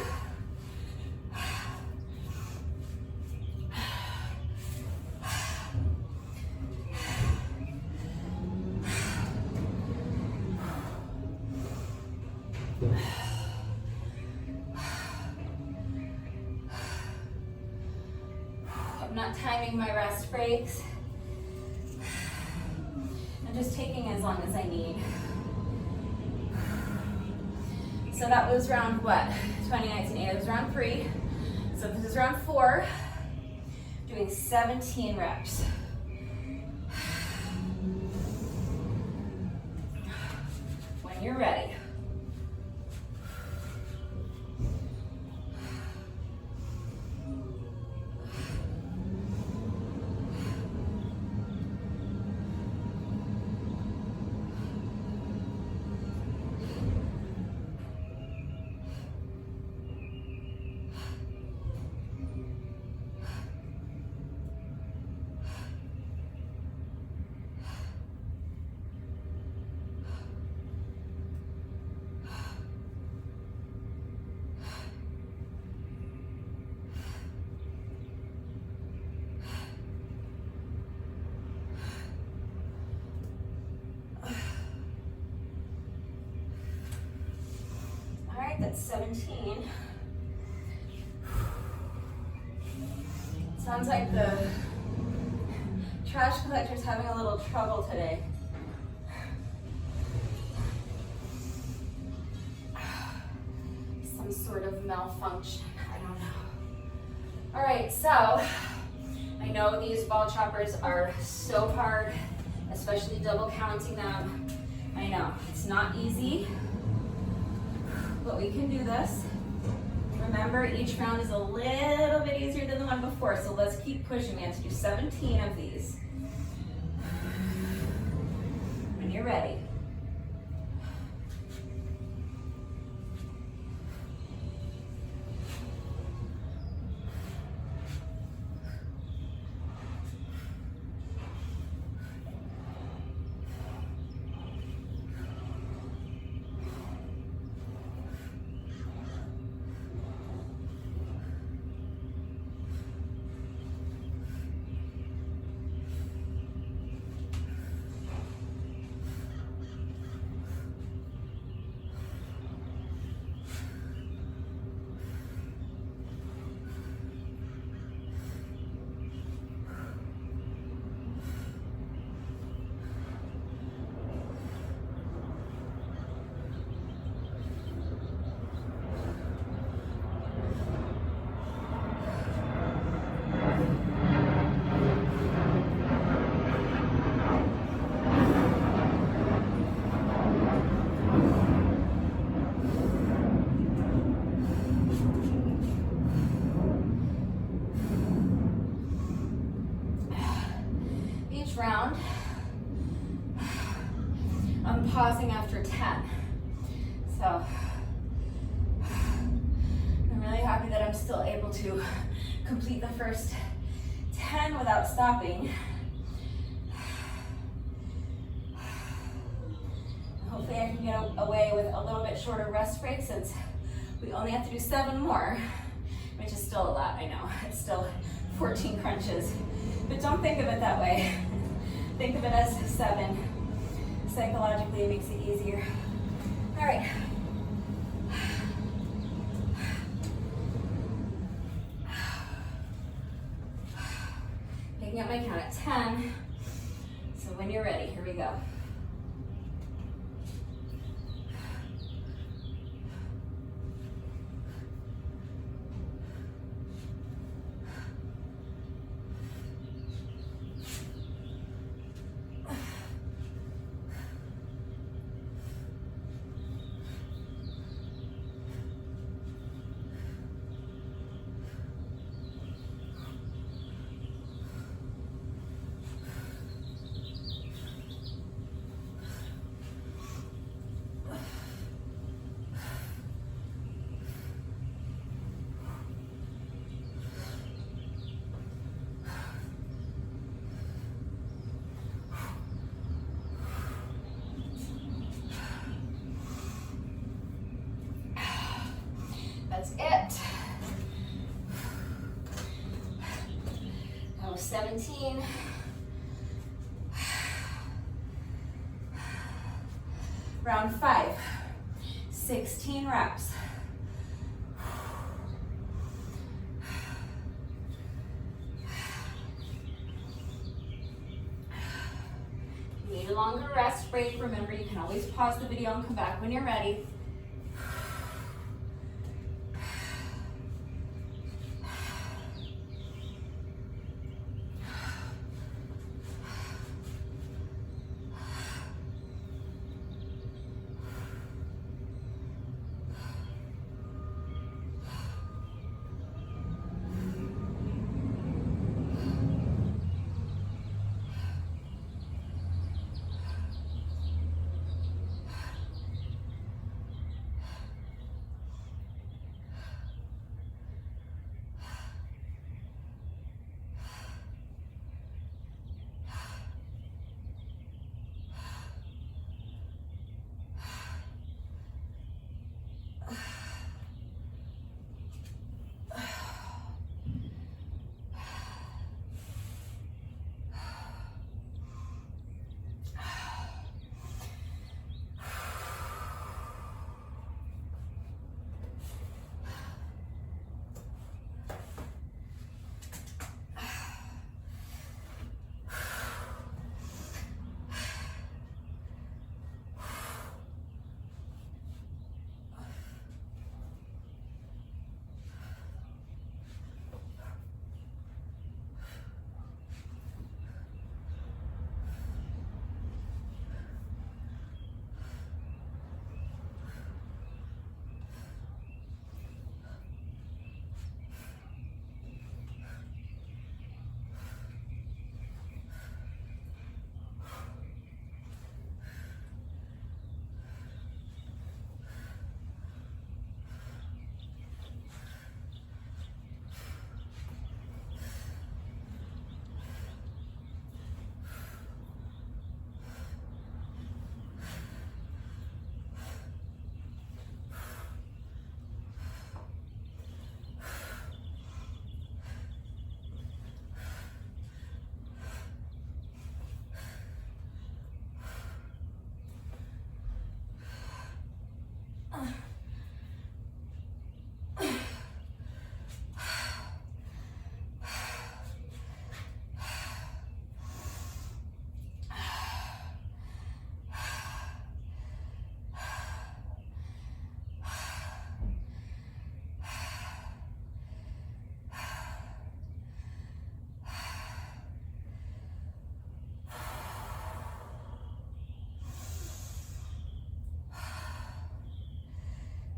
I'm not timing my rest breaks. I'm just taking as long as I need. So that was round what? 2019, that was round 3. So this is round 4, doing 17 reps. When you're ready. That's 17. Sounds like the trash collector's having a little trouble today. Some sort of malfunction, I don't know. All right, so I know these ball choppers are so hard, especially double counting them. I know, it's not easy. But we can do this. Remember, each round is a little bit easier than the one before, so let's keep pushing. We have to do 17 of these. When you're ready. Round. I'm pausing after 10. So I'm really happy that I'm still able to complete the first 10 without stopping. Hopefully I can get away with a little bit shorter rest break since we only have to do 7 more, which is still a lot, I know. It's still 14 crunches, but don't think of it that way. Think of it as 7. Psychologically, it makes it easier. All right. picking up my count at 10. So when you're ready, here we go. That's it. That was 17. Round 5, 16 reps. Need a longer rest break. Remember, you can always pause the video and come back when you're ready.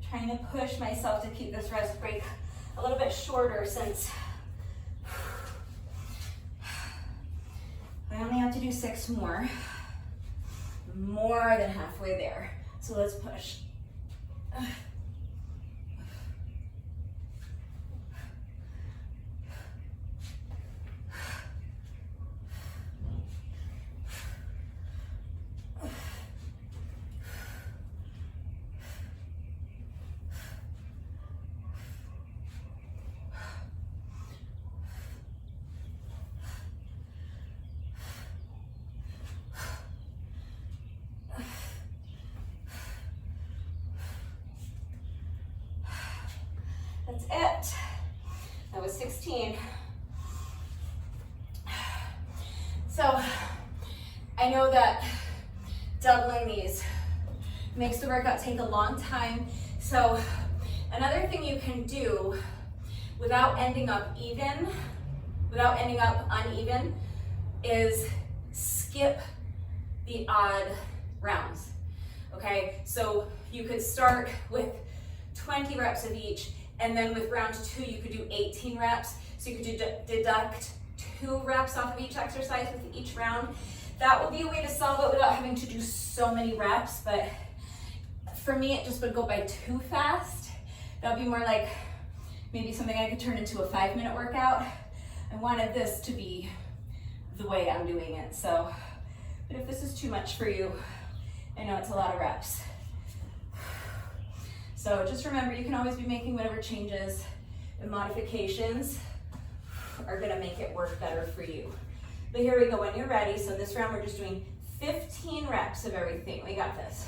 Trying to push myself to keep this rest break a little bit shorter since I only have to do 6 more. More than halfway there. So let's push. That's it. That was 16. I know that doubling these makes the workout take a long time. So another thing you can do without ending up uneven, is skip the odd rounds. Okay, so you could start with 20 reps of each, and then with round 2 you could do 18 reps. So you could deduct 2 reps off of each exercise with each round. That would be a way to solve it without having to do so many reps, but for me it just would go by too fast. That would be more like maybe something I could turn into a 5-minute workout. I wanted this to be the way I'm doing it. So, but if this is too much for you, I know it's a lot of reps. So just remember, you can always be making whatever changes and modifications are gonna make it work better for you. But here we go, when you're ready. So this round we're just doing 15 reps of everything. We got this.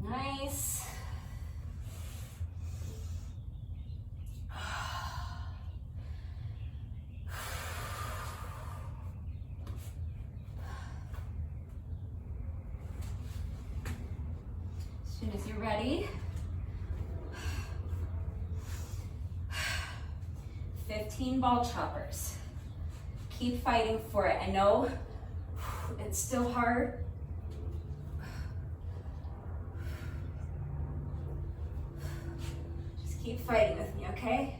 Nice. As soon as you're ready, 15 ball choppers. Keep fighting for it. I know it's still hard. Keep fighting with me, okay?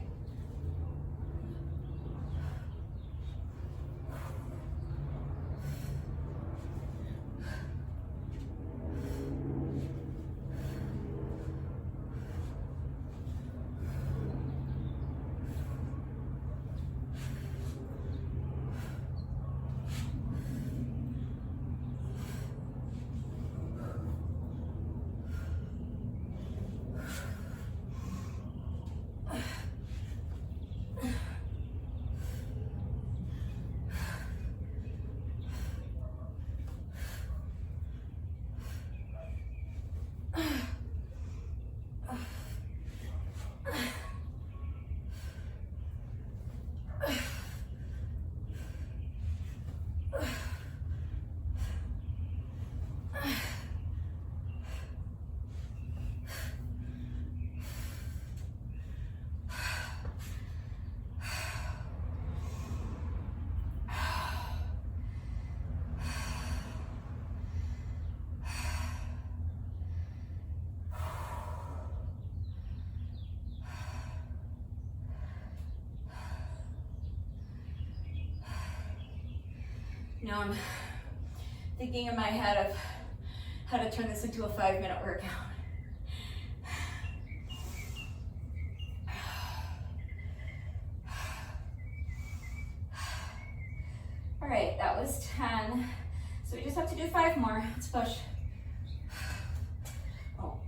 Now I'm thinking in my head of how to turn this into a 5-minute workout. All right, that was 10. So we just have to do 5 more. Let's push. Oh.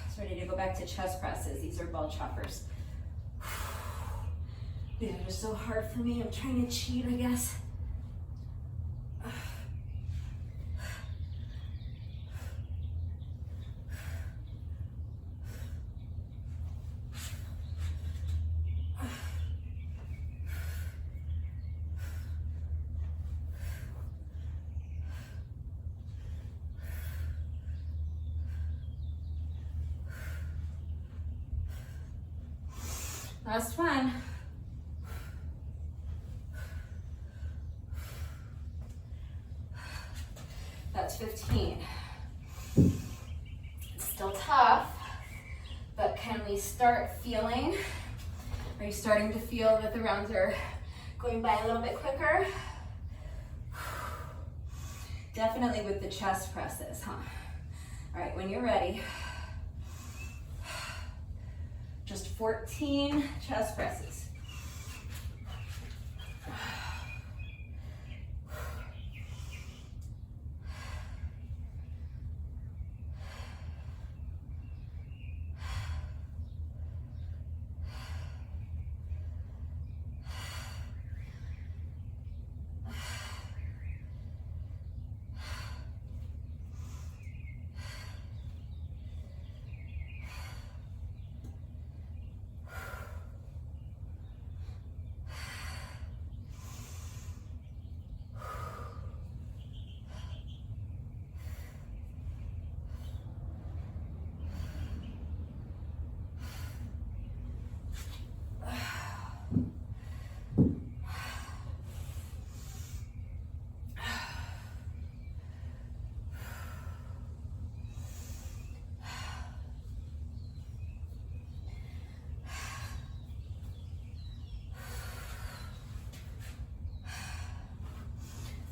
It's ready to go back to chest presses. These are ball choppers. These are just so hard for me. I'm trying to cheat, I guess. Last one. That's 15. It's still tough, but can we start feeling? Are you starting to feel that the rounds are going by a little bit quicker? Definitely with the chest presses, huh? All right, when you're ready, just 14 chest presses.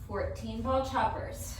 Fourteen ball choppers.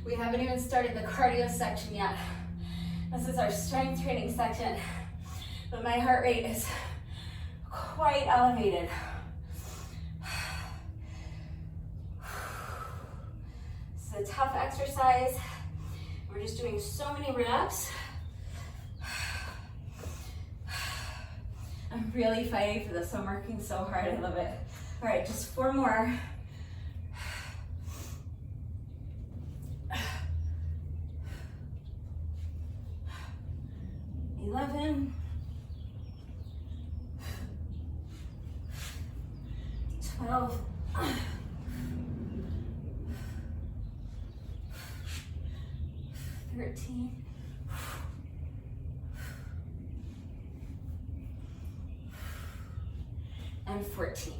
We haven't even started the cardio section yet. This is our strength training section, but my heart rate is quite elevated. This is a tough exercise. We're just doing so many reps. I'm really fighting for this. I'm working so hard. I love it. All right, just 4 more. 11, 12, 13, and 14.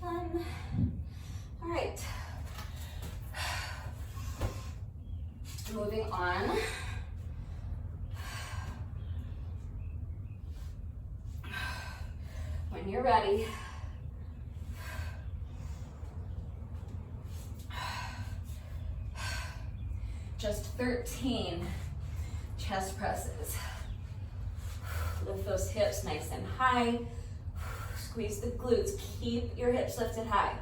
Done. All right. Moving on. When you're ready, just 13 chest presses. Lift those hips nice and high. Squeeze the glutes. Keep your hips lifted high.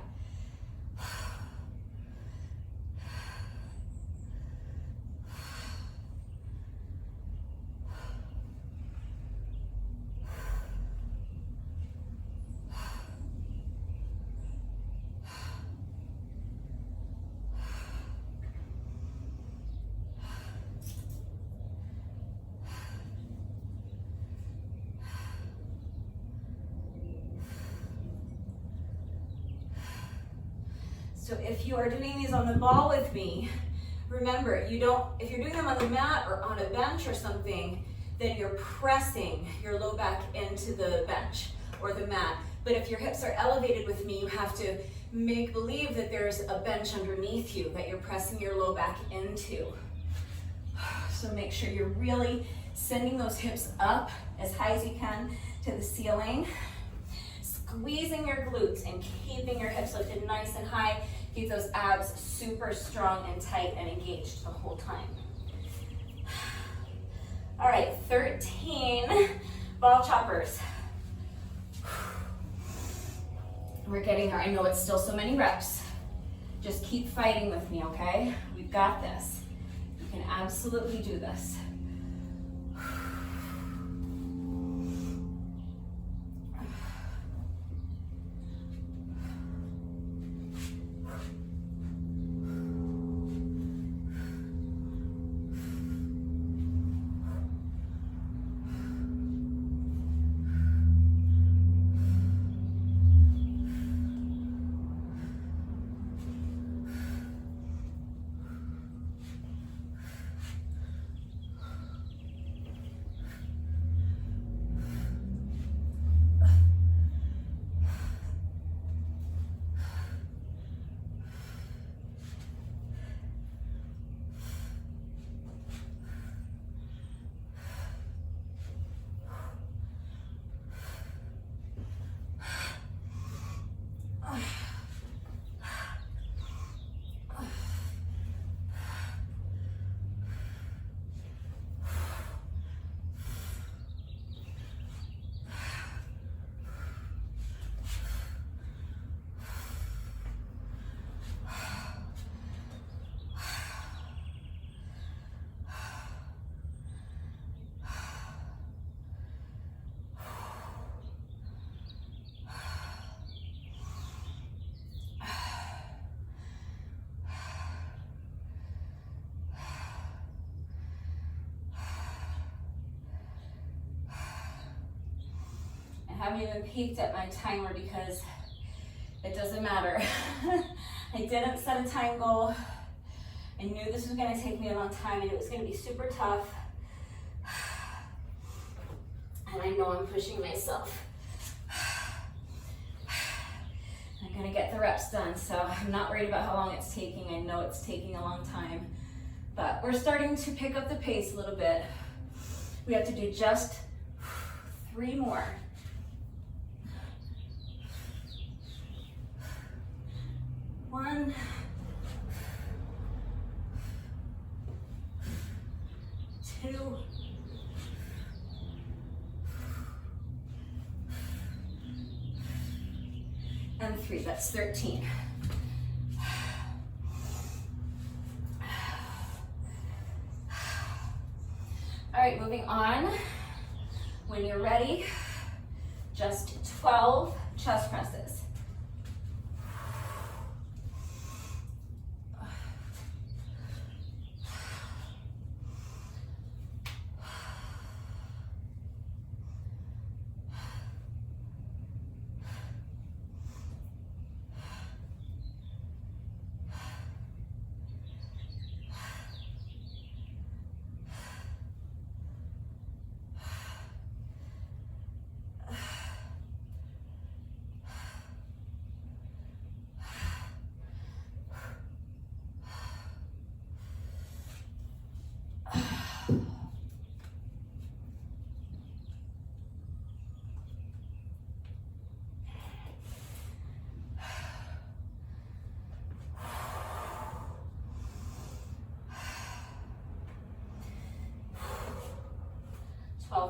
So if you are doing these on the ball with me, remember, if you're doing them on the mat or on a bench or something, then you're pressing your low back into the bench or the mat. But if your hips are elevated with me, you have to make believe that there's a bench underneath you that you're pressing your low back into. So make sure you're really sending those hips up as high as you can to the ceiling. Squeezing your glutes and keeping your hips lifted nice and high. Keep those abs super strong and tight and engaged the whole time. All right, 13 ball choppers. We're getting there. I know it's still so many reps. Just keep fighting with me, okay? We've got this. You can absolutely do this. I haven't even peeked at my timer because it doesn't matter. I didn't set a time goal. I knew this was going to take me a long time and it was going to be super tough. And I know I'm pushing myself. I'm going to get the reps done, so I'm not worried about how long it's taking. I know it's taking a long time, but we're starting to pick up the pace a little bit. We have to do just 3 more. 1, 2, and 3. That's 13. All right, moving on. When you're ready, just 12 chest presses.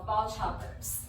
Ball choppers.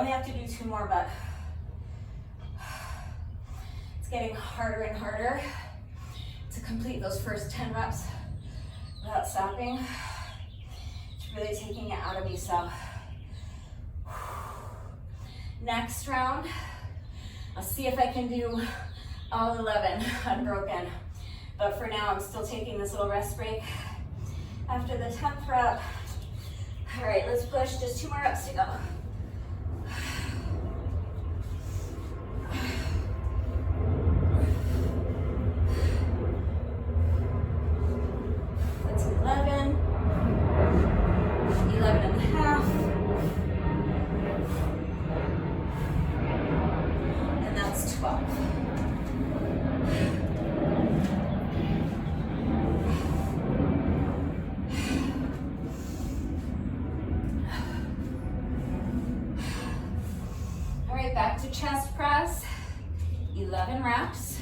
only have to do 2 more, but it's getting harder and harder to complete those first 10 reps without stopping. It's really taking it out of me, so. Next round, I'll see if I can do all 11 unbroken. But for now, I'm still taking this little rest break after the 10th rep. All right, let's push, just 2 more reps to go. That's 11, 11 and a half. And that's 12. Back to chest press, 11 reps.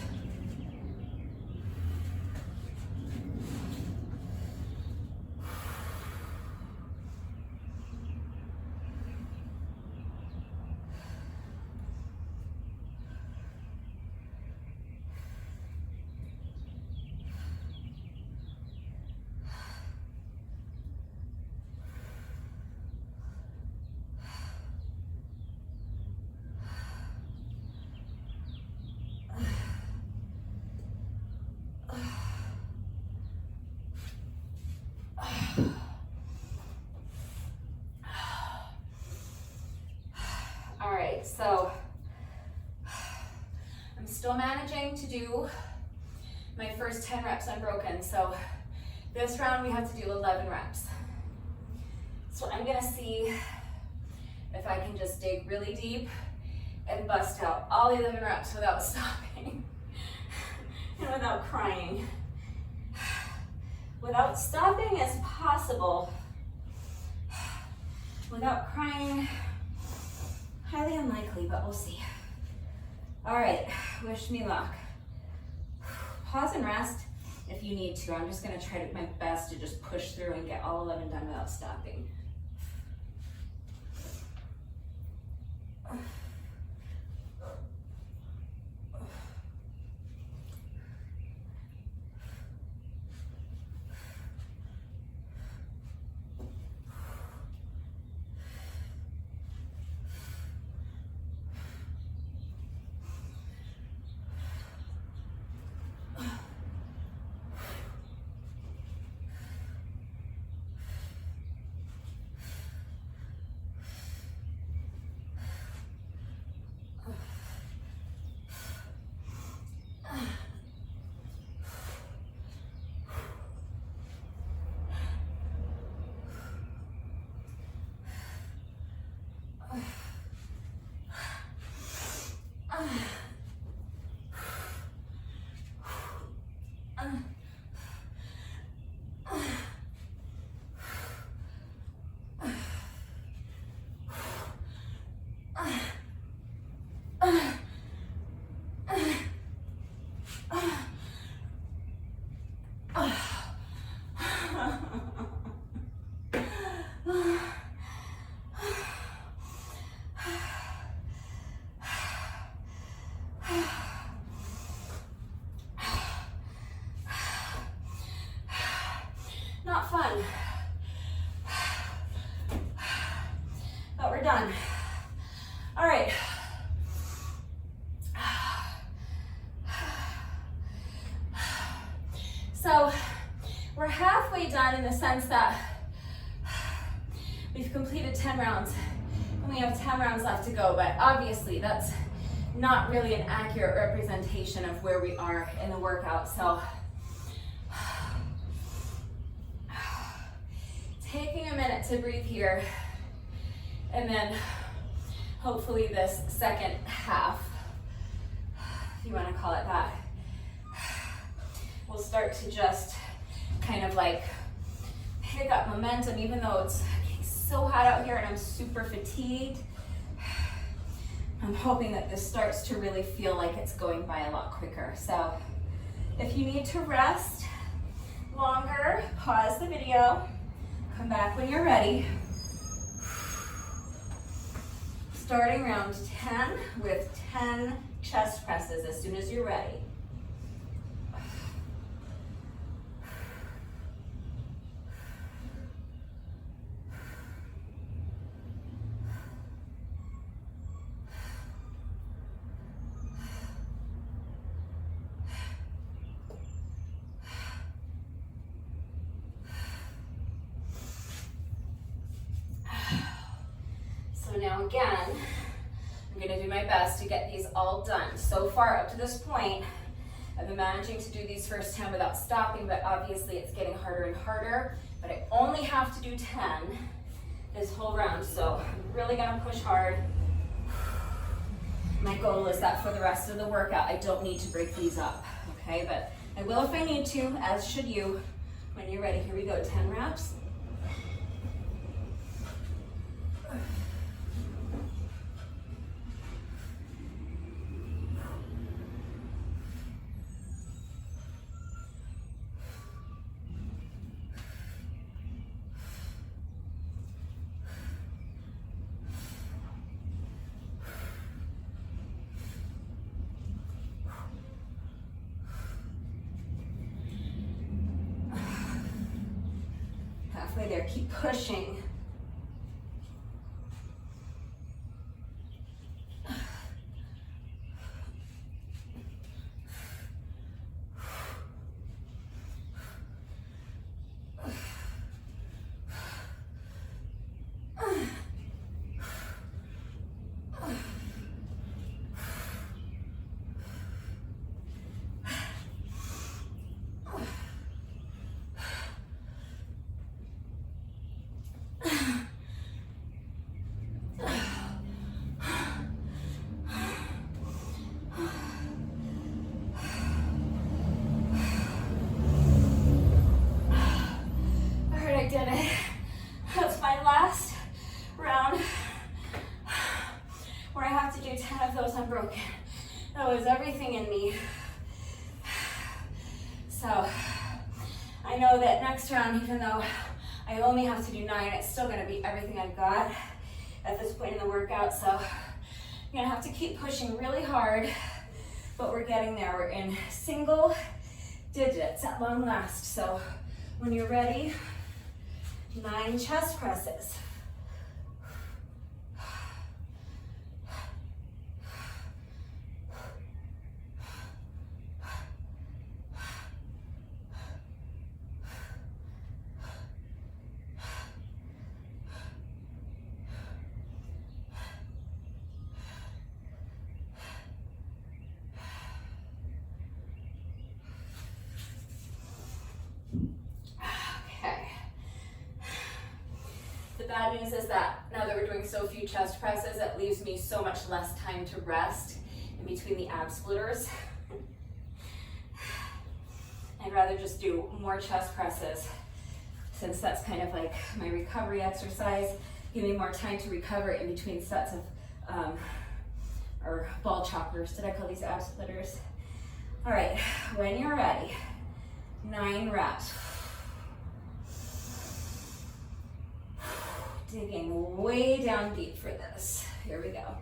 So I'm still managing to do my first 10 reps unbroken. So this round we have to do 11 reps. So I'm gonna see if I can just dig really deep and bust out all 11 reps without stopping and without crying. Without stopping as possible. Without crying, highly unlikely, but we'll see. All right, wish me luck. Pause and rest if you need to. I'm just gonna try my best to just push through and get all 11 done without stopping. Not fun, but we're done. All right. So we're halfway done in the sense that we've completed 10 rounds and we have 10 rounds left to go, but obviously that's not really an accurate representation of where we are in the workout. So taking a minute to breathe here, and then hopefully this second half, if you want to call it that, we'll start to just kind of like pick up momentum, even though it's getting so hot out here and I'm super fatigued. I'm hoping that this starts to really feel like it's going by a lot quicker. So if you need to rest longer, pause the video, come back when you're ready. starting round 10 with 10 chest presses as soon as you're ready. So now again, I'm going to do my best to get these all done. So far up to this point, I've been managing to do these first 10 without stopping, but obviously it's getting harder and harder. But I only have to do 10 this whole round, so I'm really going to push hard. My goal is that for the rest of the workout, I don't need to break these up, okay? But I will if I need to, as should you. When you're ready, here we go, 10 reps. Halfway there, keep pushing. Did it. That's my last round where I have to do 10 of those unbroken. That was everything in me. So I know that next round, even though I only have to do 9, it's still going to be everything I've got at this point in the workout. So I'm going to have to keep pushing really hard, but we're getting there. We're in single digits at long last. So when you're ready, 9 chest presses. The bad news is that now that we're doing so few chest presses, it leaves me so much less time to rest in between the ab splitters. I'd rather just do more chest presses since that's kind of like my recovery exercise. Give me more time to recover in between sets of, or ball choppers. Did I call these ab splitters? All right, when you're ready, 9 reps. Digging way down deep for this. Here we go.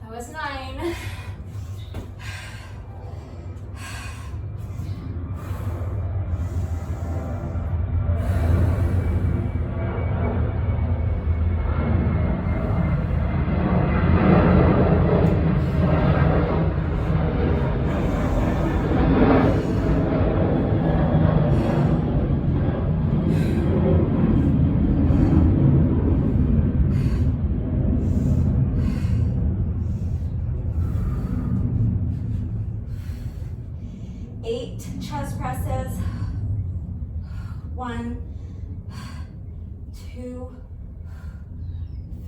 That was 9. 8 chest presses. 1, 2,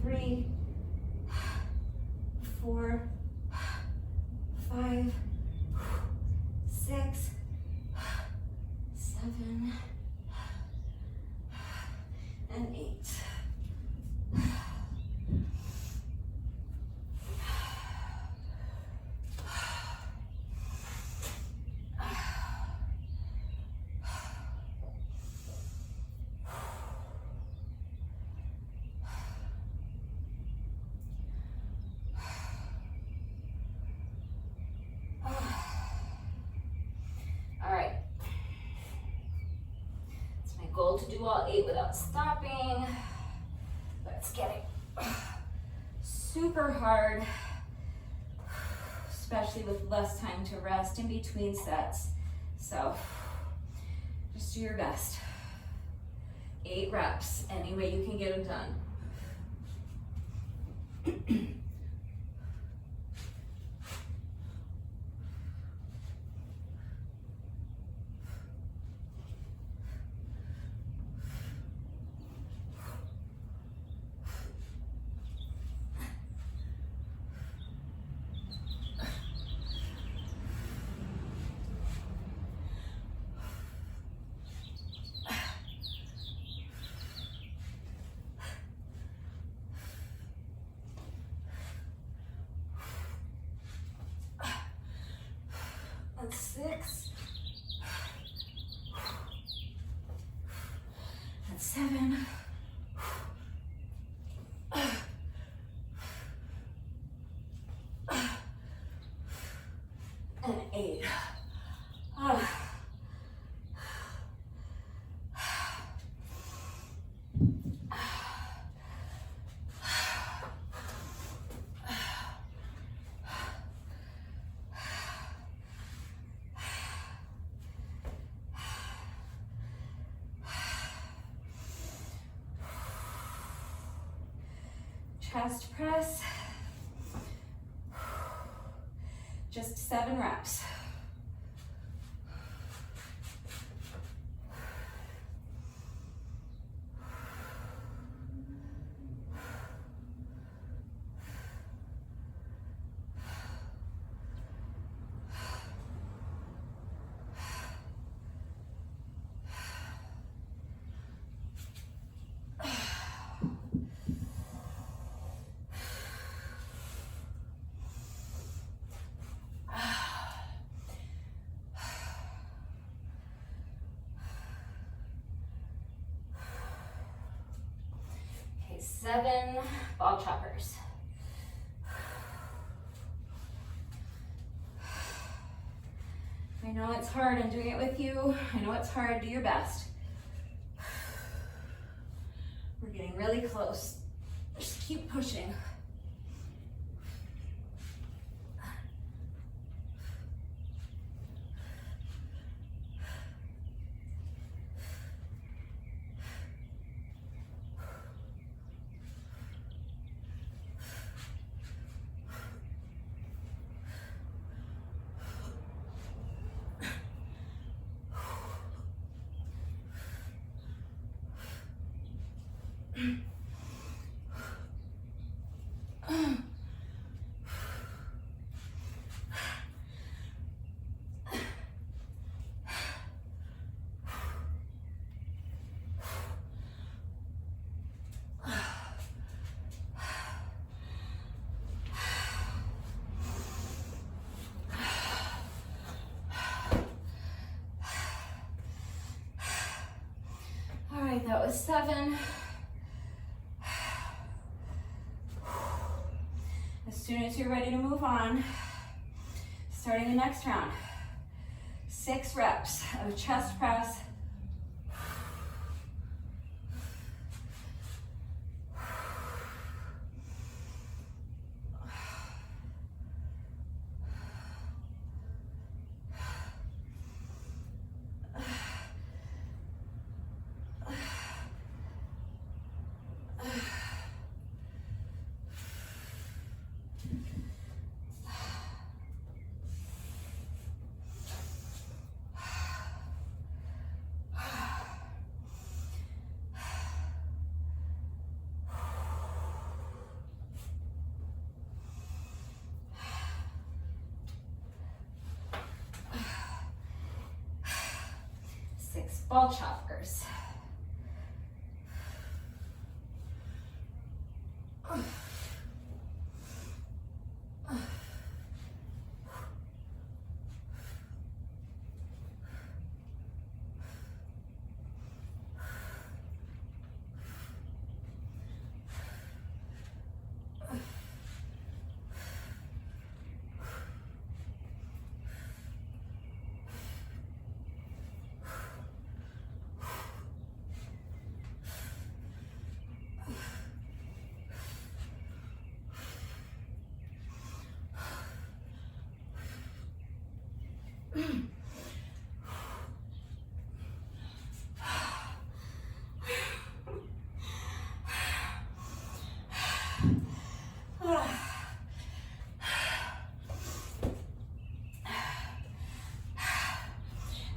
3, 4, 5, 6, 7, and 8. Goal to do all 8 without stopping. Let's get it. Super hard, especially with less time to rest in between sets. So just do your best. 8 reps, any way you can get them done. And 6, and 7, and 8. Chest press, just 7 reps. Okay, 7 ball choppers. I know it's hard, I'm doing it with you. I know it's hard, do your best. We're getting really close. Just keep pushing. That was 7. As soon as you're ready to move on, starting the next round, 6 reps of chest press. ball choppers.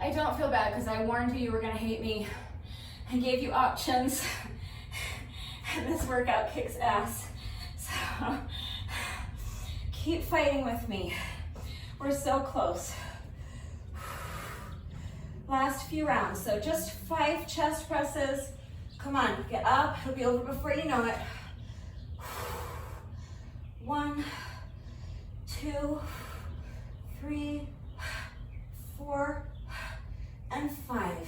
I don't feel bad because I warned you were gonna hate me. I gave you options and this workout kicks ass. So keep fighting with me. We're so close. Last few rounds, so just 5 chest presses. Come on, get up, it'll be over before you know it. 1, 2, 3, 4, and 5.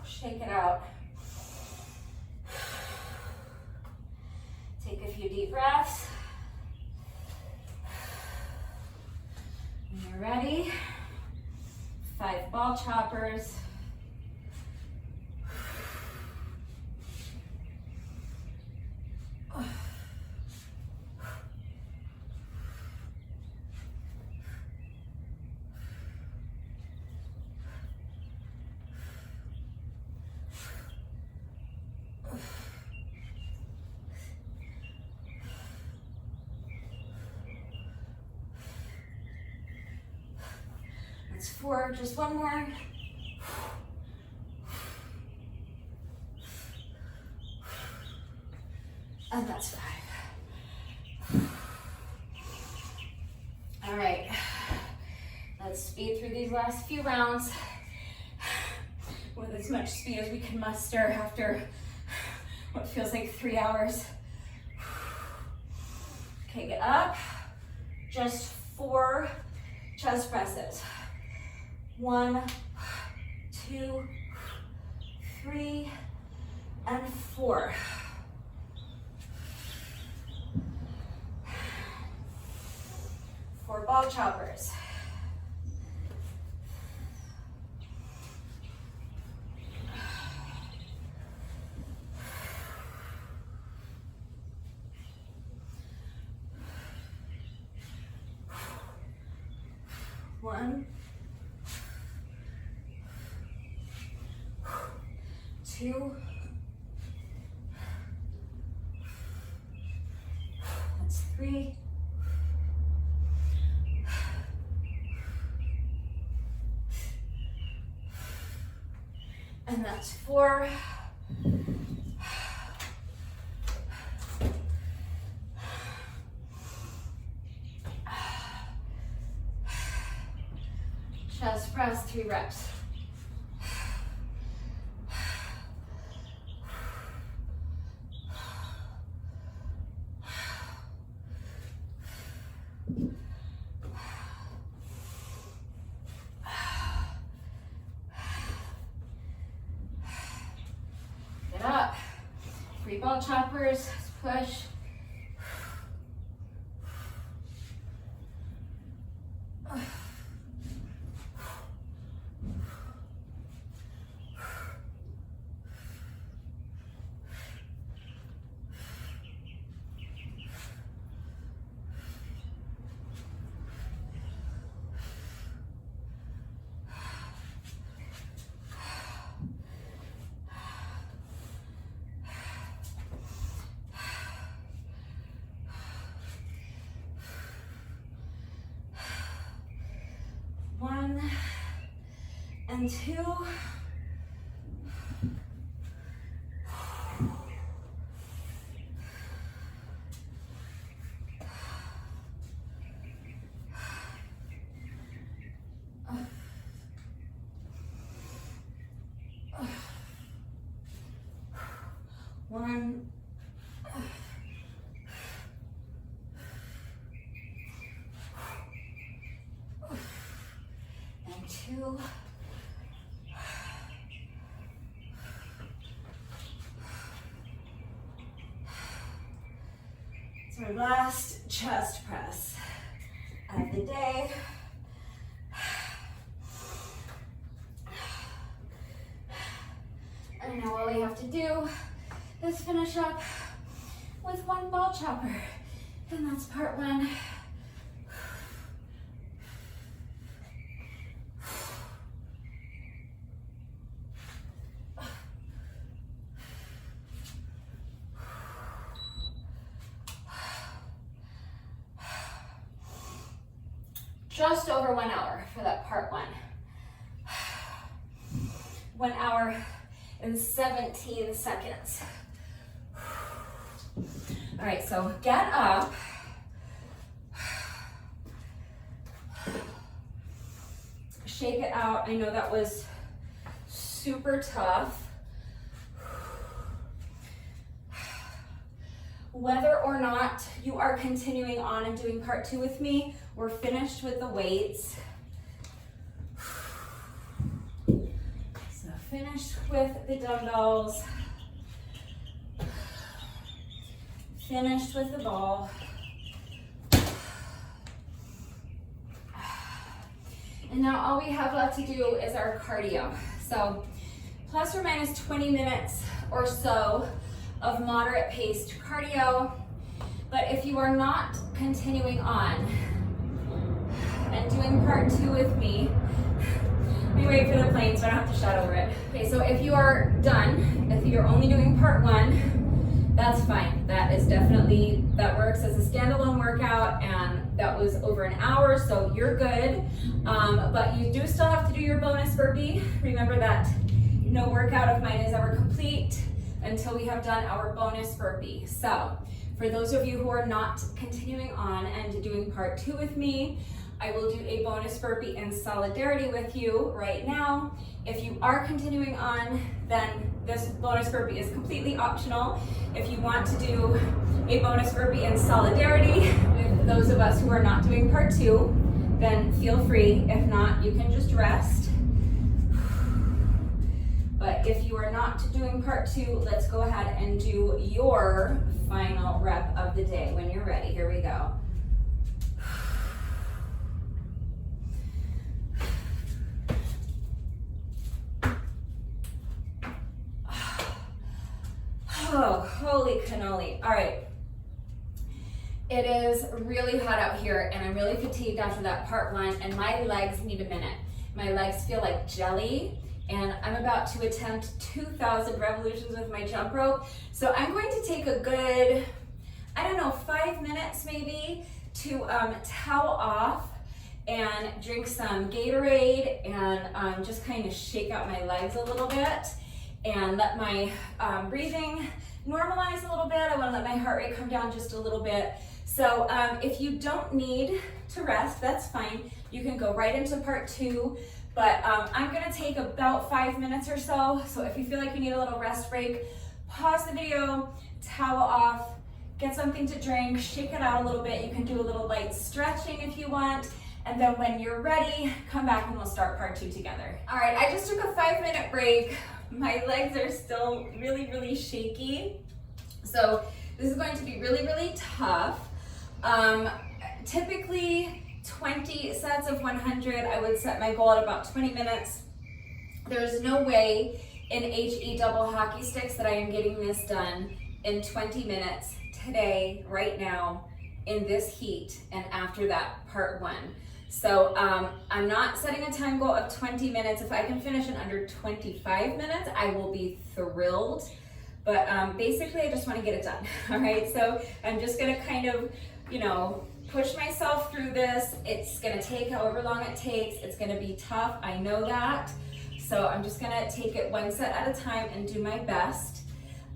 Shake it out. Take a few deep breaths. When you're ready, 5 ball choppers. That's 4, just one more. And that's 5. All right, let's speed through these last few rounds with as much speed as we can muster after what feels like 3 hours. Okay, get up. Just 4 chest presses. 1, 2, 3, and 4. For ball choppers. One, 2, that's 3, and that's 4. Chest press, 3 reps. Get up. 3 ball choppers, push. And 2. 2. It's our last chest press of the day. And now all we have to do is finish up with one ball chopper. And that's part 1. Just over 1 hour for that part 1. 1 hour and 17 seconds. All right, so get up. Shake it out. I know that was super tough. Whether or not you are continuing on and doing part 2 with me, we're finished with the weights. So finished with the dumbbells. Finished with the ball. And now all we have left to do is our cardio. So plus or minus 20 minutes or so of moderate paced cardio. But if you are not continuing on and doing part 2 with me, let me wait for the plane so I don't have to shout over it. Okay, so if you are done, if you're only doing part 1, that's fine. That is definitely, that works as a standalone workout, and that was over an hour, so you're good. But you do still have to do your bonus burpee. Remember that no workout of mine is ever complete until we have done our bonus burpee. So for those of you who are not continuing on and doing part 2 with me, I will do a bonus burpee in solidarity with you right now. If you are continuing on, then this bonus burpee is completely optional. If you want to do a bonus burpee in solidarity with those of us who are not doing part 2, then feel free. If not, you can just rest. But if you are not doing part 2, let's go ahead and do your final rep of the day when you're ready. Here we go. Oh, holy cannoli. All right. It is really hot out here and I'm really fatigued after that part 1 and my legs need a minute. My legs feel like jelly and I'm about to attempt 2,000 revolutions with my jump rope. So I'm going to take a good, 5 minutes maybe to towel off and drink some Gatorade and just kind of shake out my legs a little bit and let my breathing normalize a little bit. I want to let my heart rate come down just a little bit. So if you don't need to rest, that's fine. You can go right into part 2, but I'm gonna take about 5 minutes or so. So if you feel like you need a little rest break, pause the video, towel off, get something to drink, shake it out a little bit. You can do a little light stretching if you want. And then when you're ready, come back and we'll start part 2 together. All right, I just took a 5-minute break. My legs are still really, really shaky. So this is going to be really, really tough. Typically 20 sets of 100, I would set my goal at about 20 minutes. There's no way in HE double hockey sticks that I am getting this done in 20 minutes today, right now, in this heat, and after that, part 1. So I'm not setting a time goal of 20 minutes. If I can finish in under 25 minutes, I will be thrilled. But basically, I just want to get it done. All right, so I'm just going to kind of, push myself through this. It's going to take however long it takes. It's going to be tough. I know that. So I'm just going to take it one set at a time and do my best.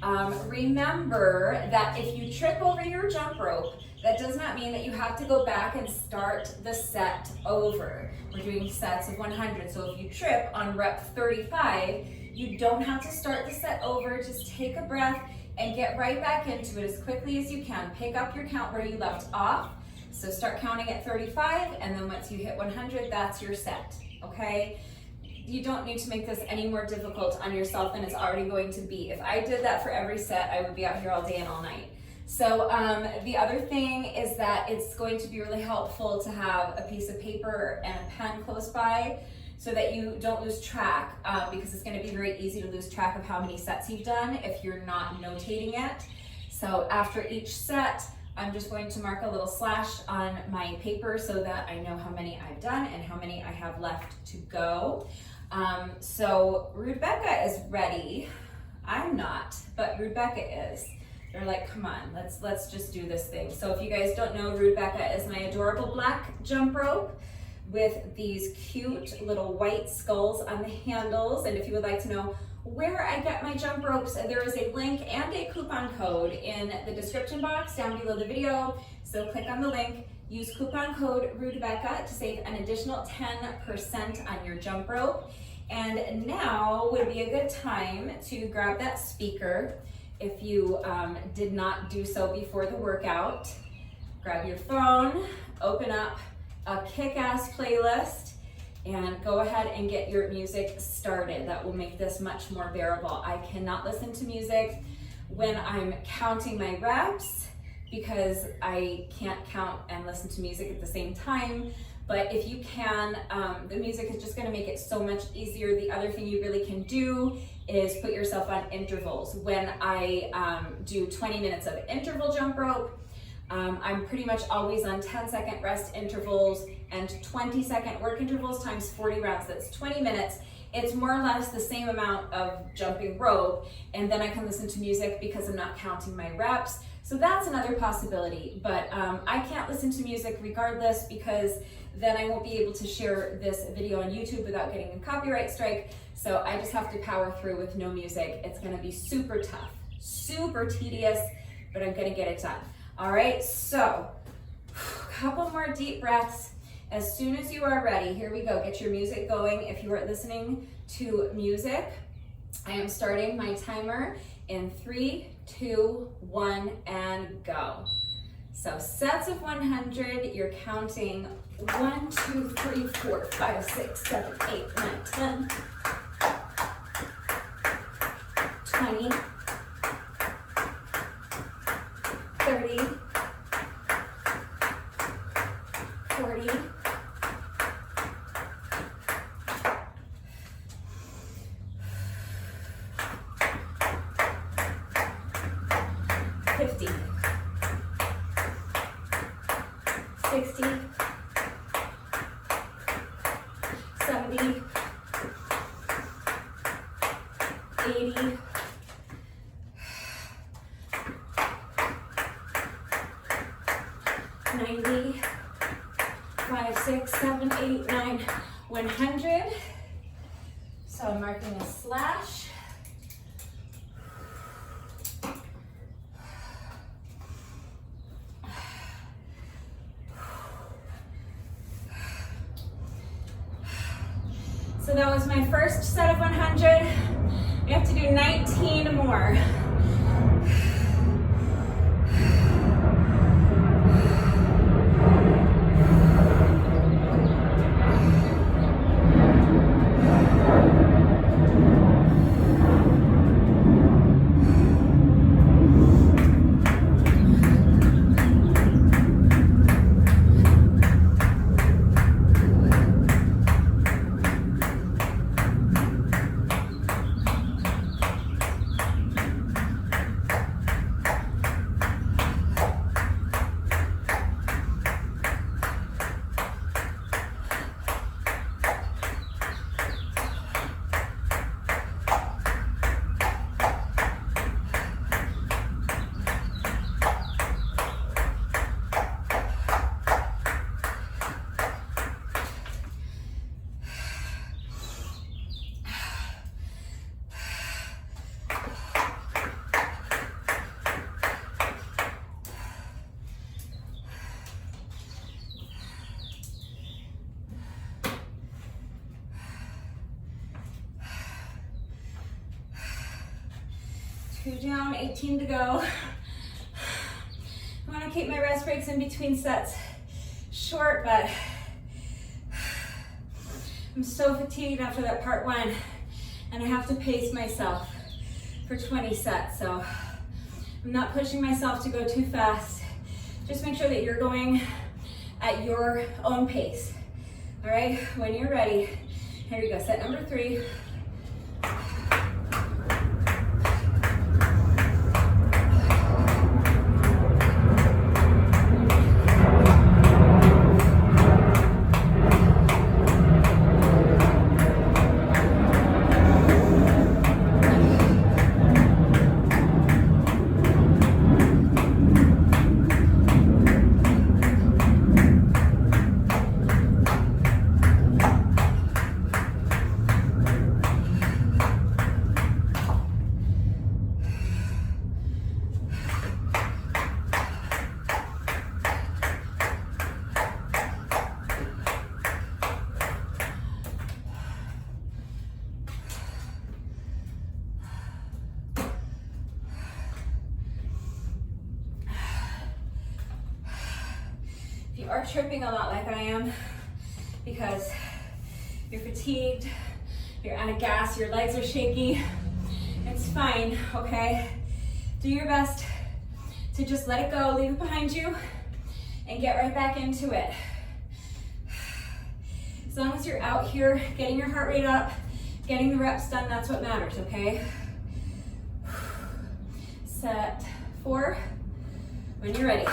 Remember that if you trip over your jump rope, that does not mean that you have to go back and start the set over. We're doing sets of 100. So if you trip on rep 35, you don't have to start the set over. Just take a breath and get right back into it as quickly as you can. Pick up your count where you left off. So start counting at 35, and then once you hit 100, that's your set, okay? you don't need to make this any more difficult on yourself than it's already going to be. If I did that for every set, I would be out here all day and all night. So the other thing is that it's going to be really helpful to have a piece of paper and a pen close by so that you don't lose track, because it's going to be very easy to lose track of how many sets you've done if you're not notating it. So after each set, I'm just going to mark a little slash on my paper so that I know how many I've done and how many I have left to go. So Rebecca is ready. I'm not, but Rebecca is. They're like, come on, let's just do this thing. So if you guys don't know, Rebecca is my adorable black jump rope with these cute little white skulls on the handles. And if you would like to know where I get my jump ropes, there is a link and a coupon code in the description box down below the video. So click on the link, use coupon code Rebecca to save an additional 10% on your jump rope. And now would be a good time to grab that speaker. If you did not do so before the workout, grab your phone, open up a kick-ass playlist, and go ahead and get your music started. That will make this much more bearable. I cannot listen to music when I'm counting my reps because I can't count and listen to music at the same time. But if you can, the music is just gonna make it so much easier. The other thing you really can do is put yourself on intervals. When I do 20 minutes of interval jump rope, I'm pretty much always on 10-second rest intervals and 20-second work intervals times 40 rounds. That's 20 minutes. It's more or less the same amount of jumping rope, and then I can listen to music because I'm not counting my reps. So that's another possibility, but I can't listen to music regardless because then I won't be able to share this video on YouTube without getting a copyright strike. So I just have to power through with no music. It's gonna be super tough, super tedious, but I'm gonna get it done. All right, so a couple more deep breaths. As soon as you are ready, here we go. Get your music going. If you are listening to music, I am starting my timer in 3, 2, 1, and go. So sets of 100, you're counting 1, 2, 3, 4, 5, 6, 7, 8, 9, 10, 20, 30, 40, 50, 60, 70, 80, 90, 5, 6, 7, 8, 9, 100. So I'm marking a slash. So that was my first set of 100. We have to do 19 more. Two down, 18 to go. I want to keep my rest breaks in between sets short, but I'm so fatigued after that part one, and I have to pace myself for 20 sets. So I'm not pushing myself to go too fast. Just make sure that you're going at your own pace. All right, when you're ready, here we go. Set number 3. If you are tripping a lot like I am because you're fatigued, you're out of gas, your legs are shaky, it's fine, okay? Do your best to just let it go, leave it behind you, and get right back into it. As long as you're out here getting your heart rate up, getting the reps done, that's what matters, okay? Set 4, when you're ready.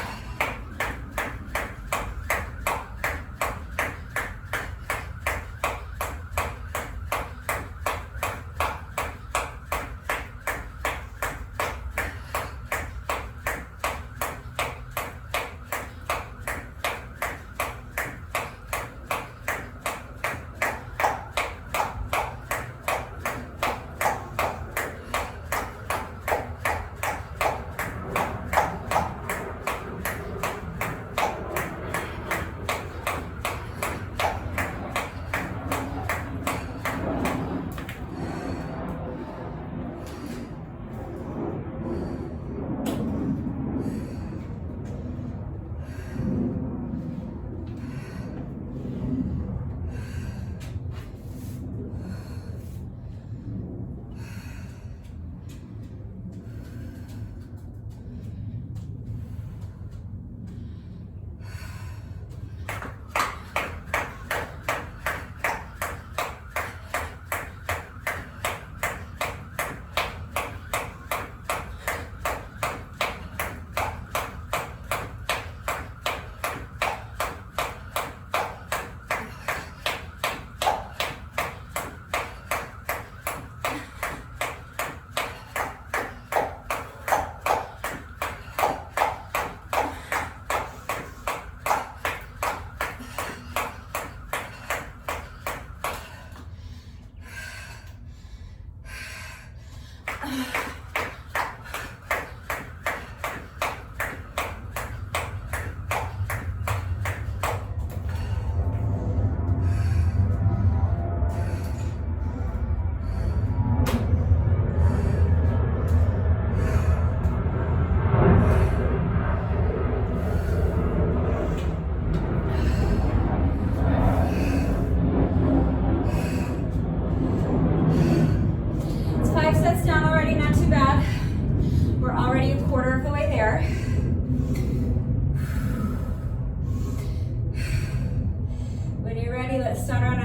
Let's start on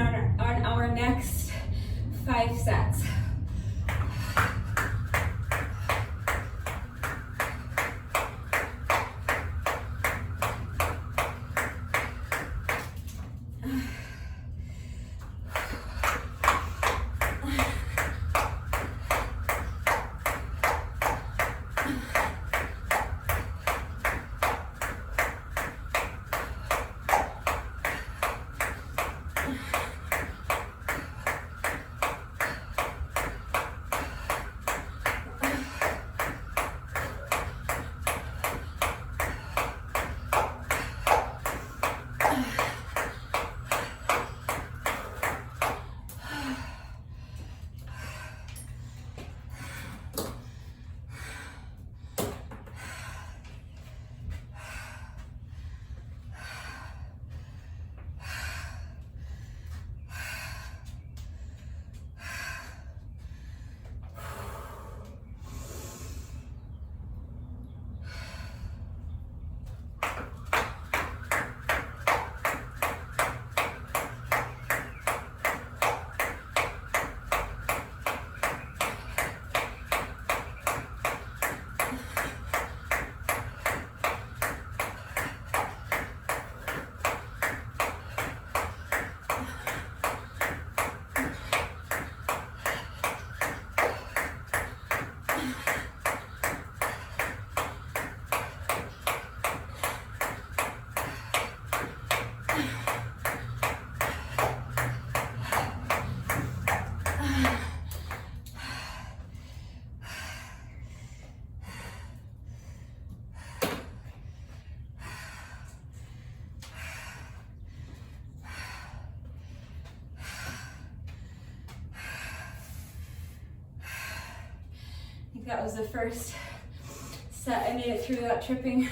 our next 5 sets. That was the first set. I made it through without tripping.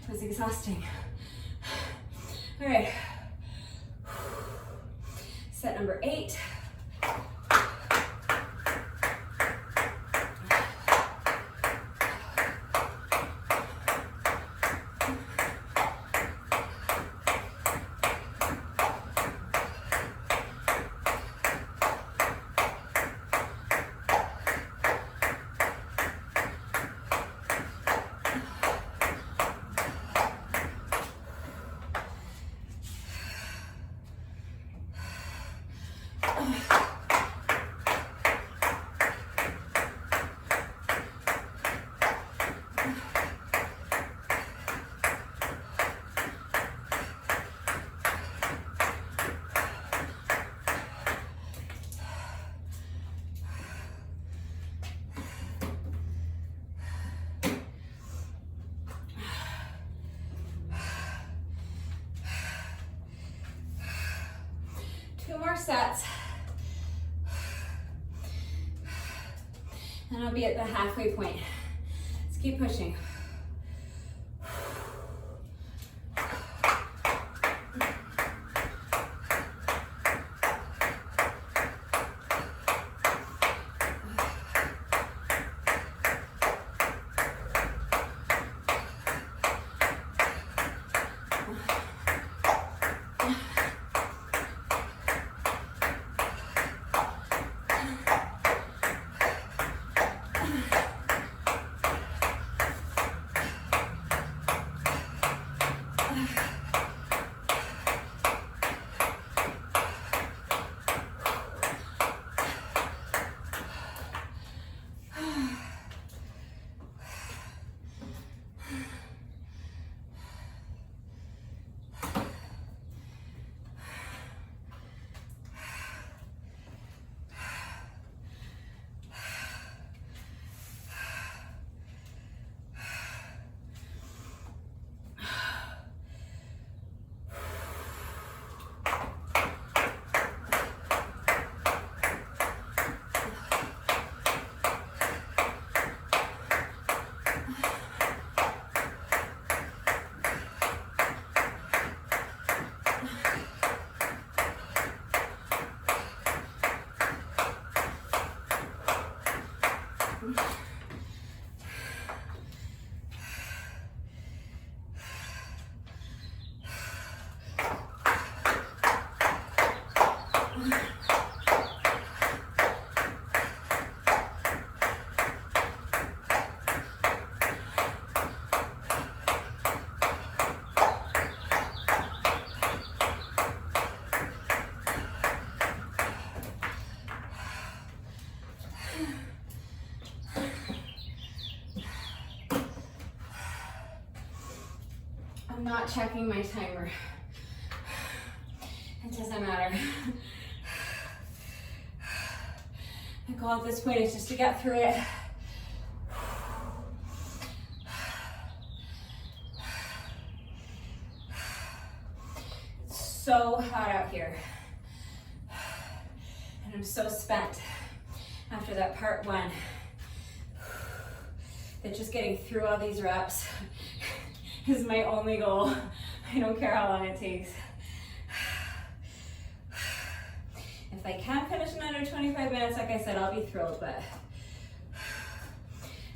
It was exhausting. All right. Set number 8. Two more sets, and I'll be at the halfway point. Let's keep pushing. I'm not checking my timer. It doesn't matter. My goal at this point is just to get through it. It's so hot out here. And I'm so spent after that part 1. That just getting through all these reps is my only goal. I don't care how long it takes. If I can finish in under 25 minutes, like I said, I'll be thrilled, but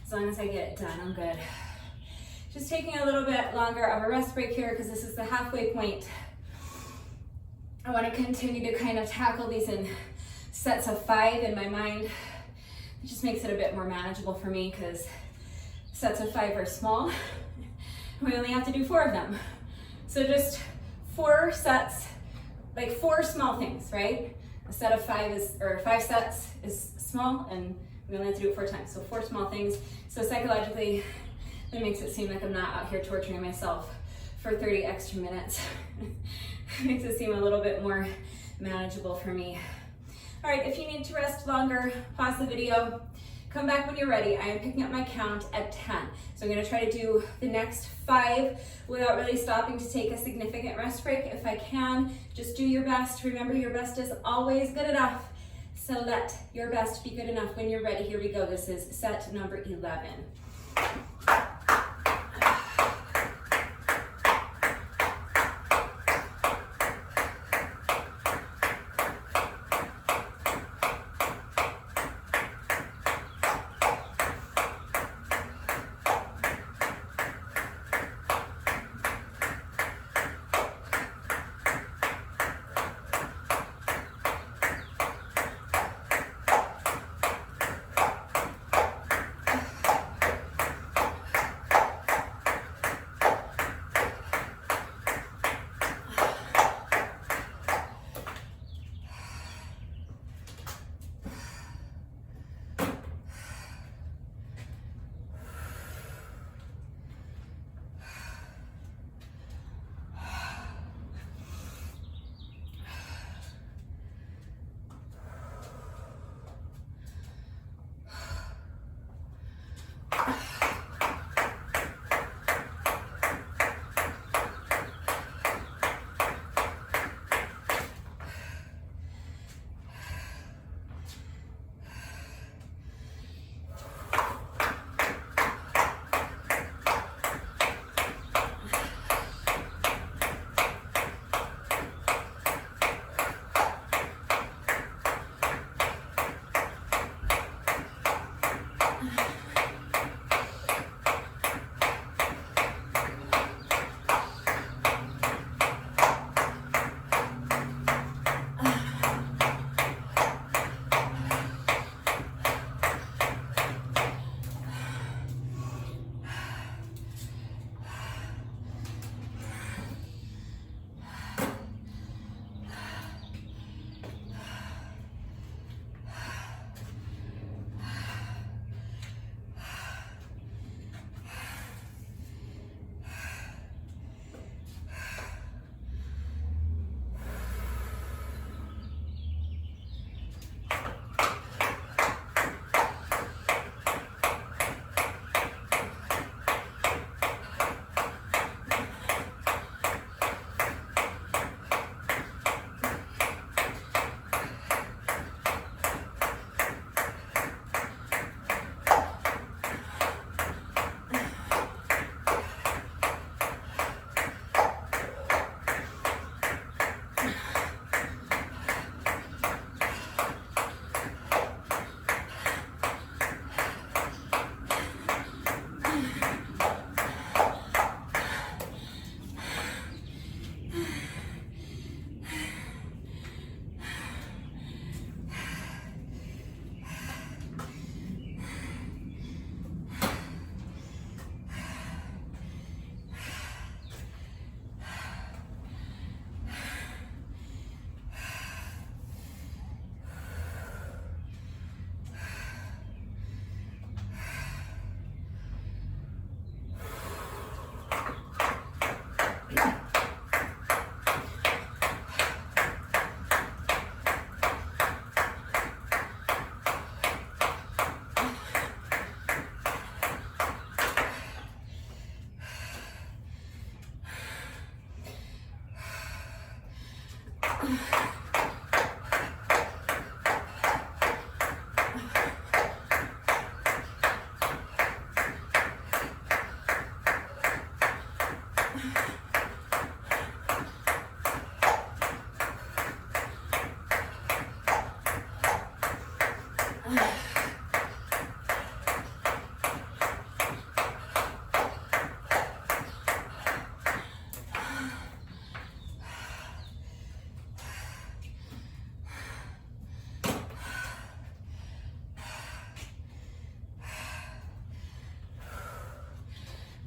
as long as I get it done, I'm good. Just taking a little bit longer of a rest break here because this is the halfway point. I want to continue to kind of tackle these in sets of 5 in my mind. It just makes it a bit more manageable for me because sets of 5 are small. We only have to do 4 of them. So just 4 sets, like 4 small things, right? A set of 5 sets is small and we only have to do it 4 times. So 4 small things. So psychologically, that makes it seem like I'm not out here torturing myself for 30 extra minutes. Makes it seem a little bit more manageable for me. All right, if you need to rest longer, pause the video, come back when you're ready. I am picking up my count at 10. So I'm gonna try to do the next 5 without really stopping to take a significant rest break. If I can, just do your best. Remember, your best is always good enough. So let your best be good enough when you're ready. Here we go. This is set number 11.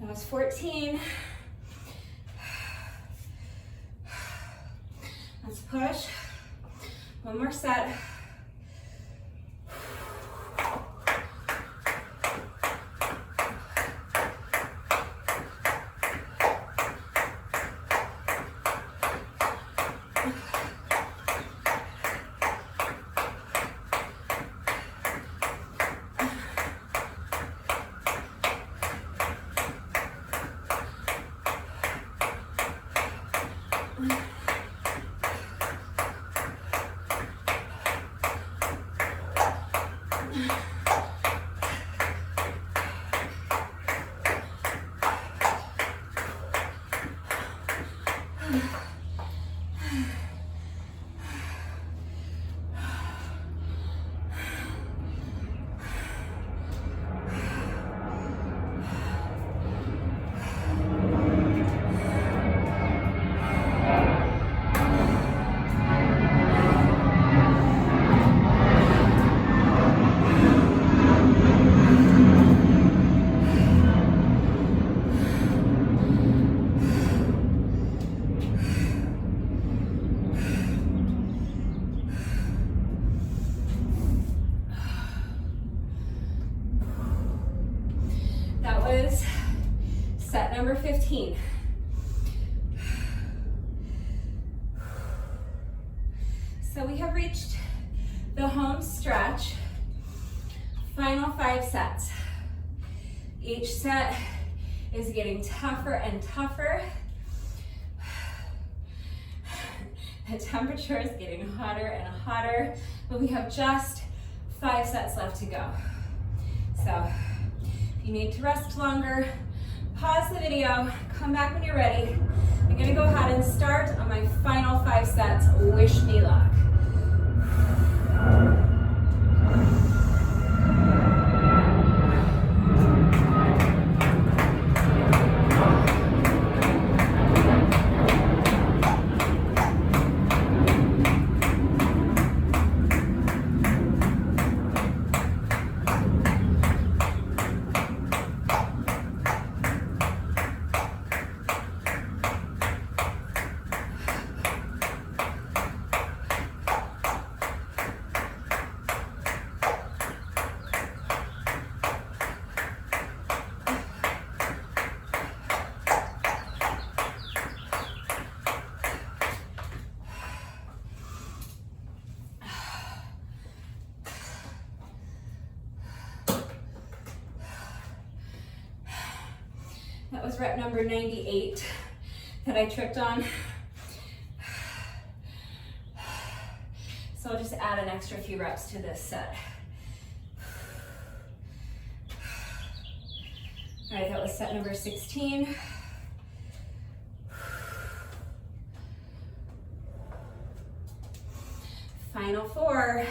That was 14. Let's push. One more set. That was set number 15. So we have reached the home stretch. Final 5 sets. Each set is getting tougher and tougher. The temperature is getting hotter and hotter, but we have just 5 sets left to go. So if you need to rest longer, pause the video, come back when you're ready. I'm gonna go ahead and start on my final 5 sets. Wish me luck. That was rep number 98 that I tripped on. So I'll just add an extra few reps to this set. All right, that was set number 16. Final 4.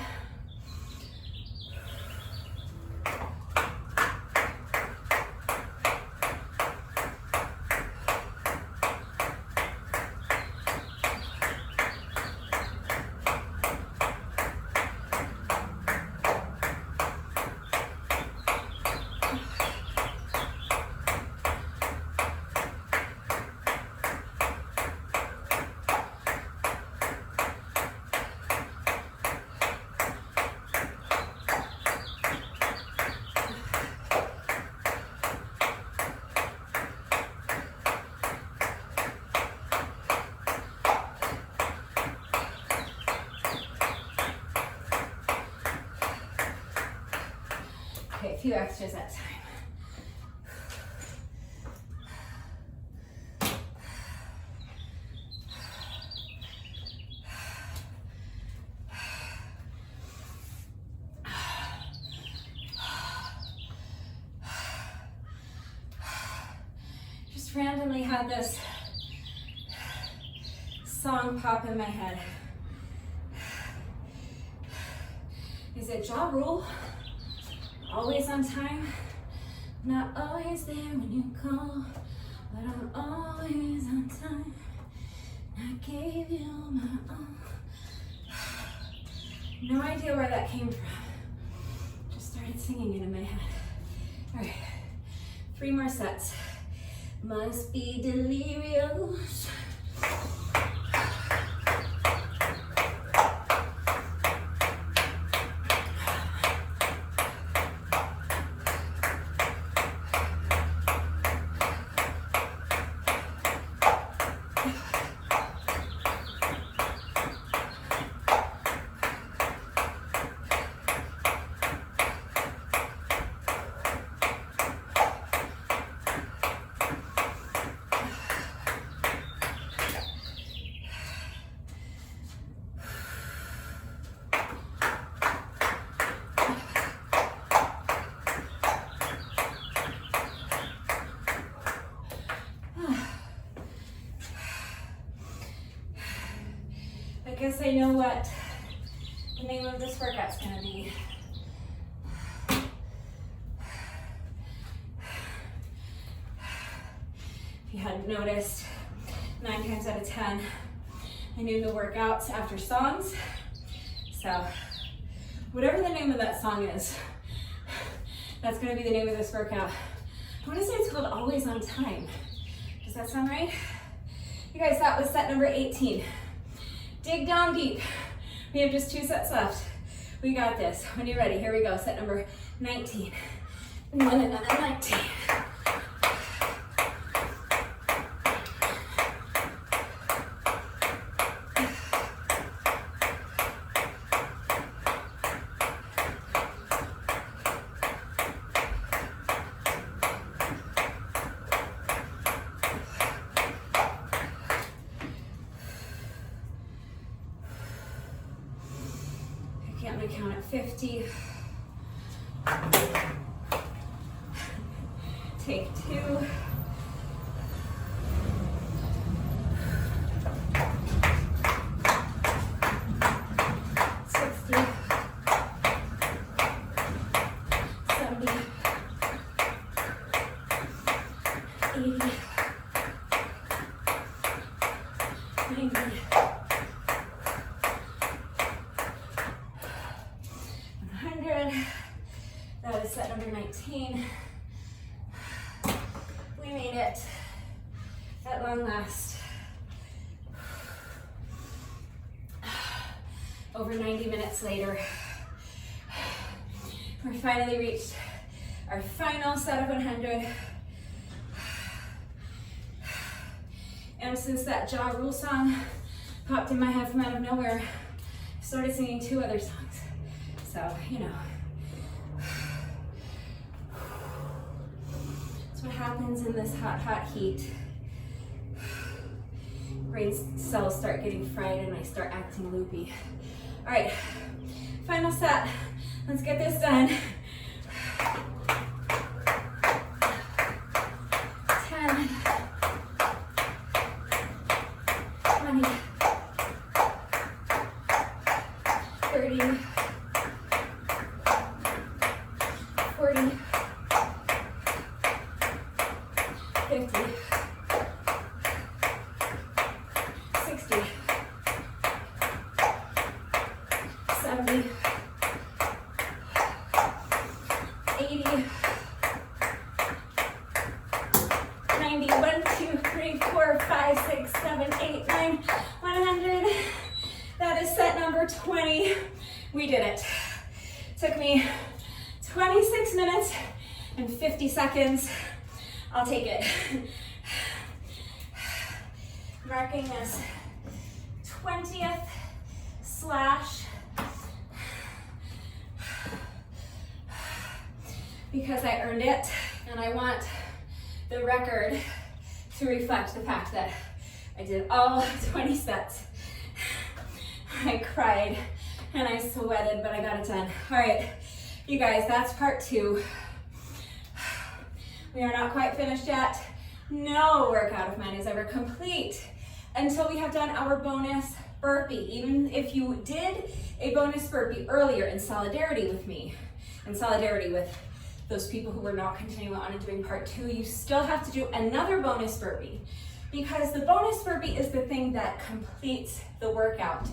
Okay, a few extras that time. Just randomly had this song pop in my head. Is it Ja Rule? Always on time, not always there when you call, but I'm always on time. I gave you my all. No idea where that came from. Just started singing it in my head. All right, 3 more sets. Must be delirious. because I know what the name of this workout's gonna be. If you hadn't noticed, 9 times out of 10, I name the workouts after songs. So whatever the name of that song is, that's gonna be the name of this workout. I wanna say it's called Always on Time. Does that sound right? You guys, that was set number 18. Dig down deep. We have just 2 sets left. We got this. When you're ready, here we go. Set number 19. And then another 19. I'm gonna count at 50. Take 2. That is set number 19. We made it at long last. Over 90 minutes later, we finally reached our final set of 100. And since that Ja Rule song popped in my head from out of nowhere, I started singing 2 other songs. So, you know. That's what happens in this hot, hot heat. Brain cells start getting fried and I start acting loopy. All right, final set. Let's get this done. 10, 20, 30, 40, 50, 60, 70, 80, 90, 1, 2, 3, 4, 5, 6, 7, 8, 9, 100. That is set number 20. We did it. Took me 26 minutes and 50 seconds. I'll take it. Marking this 20th slash because I earned it and I want the record to reflect the fact that I did all 20 sets. I cried and I sweated, but I got it done. All right, you guys, that's part 2. We are not quite finished yet. No workout of mine is ever complete until we have done our bonus burpee. Even if you did a bonus burpee earlier in solidarity with me, in solidarity with those people who were not continuing on and doing part 2, you still have to do another bonus burpee because the bonus burpee is the thing that completes the workout.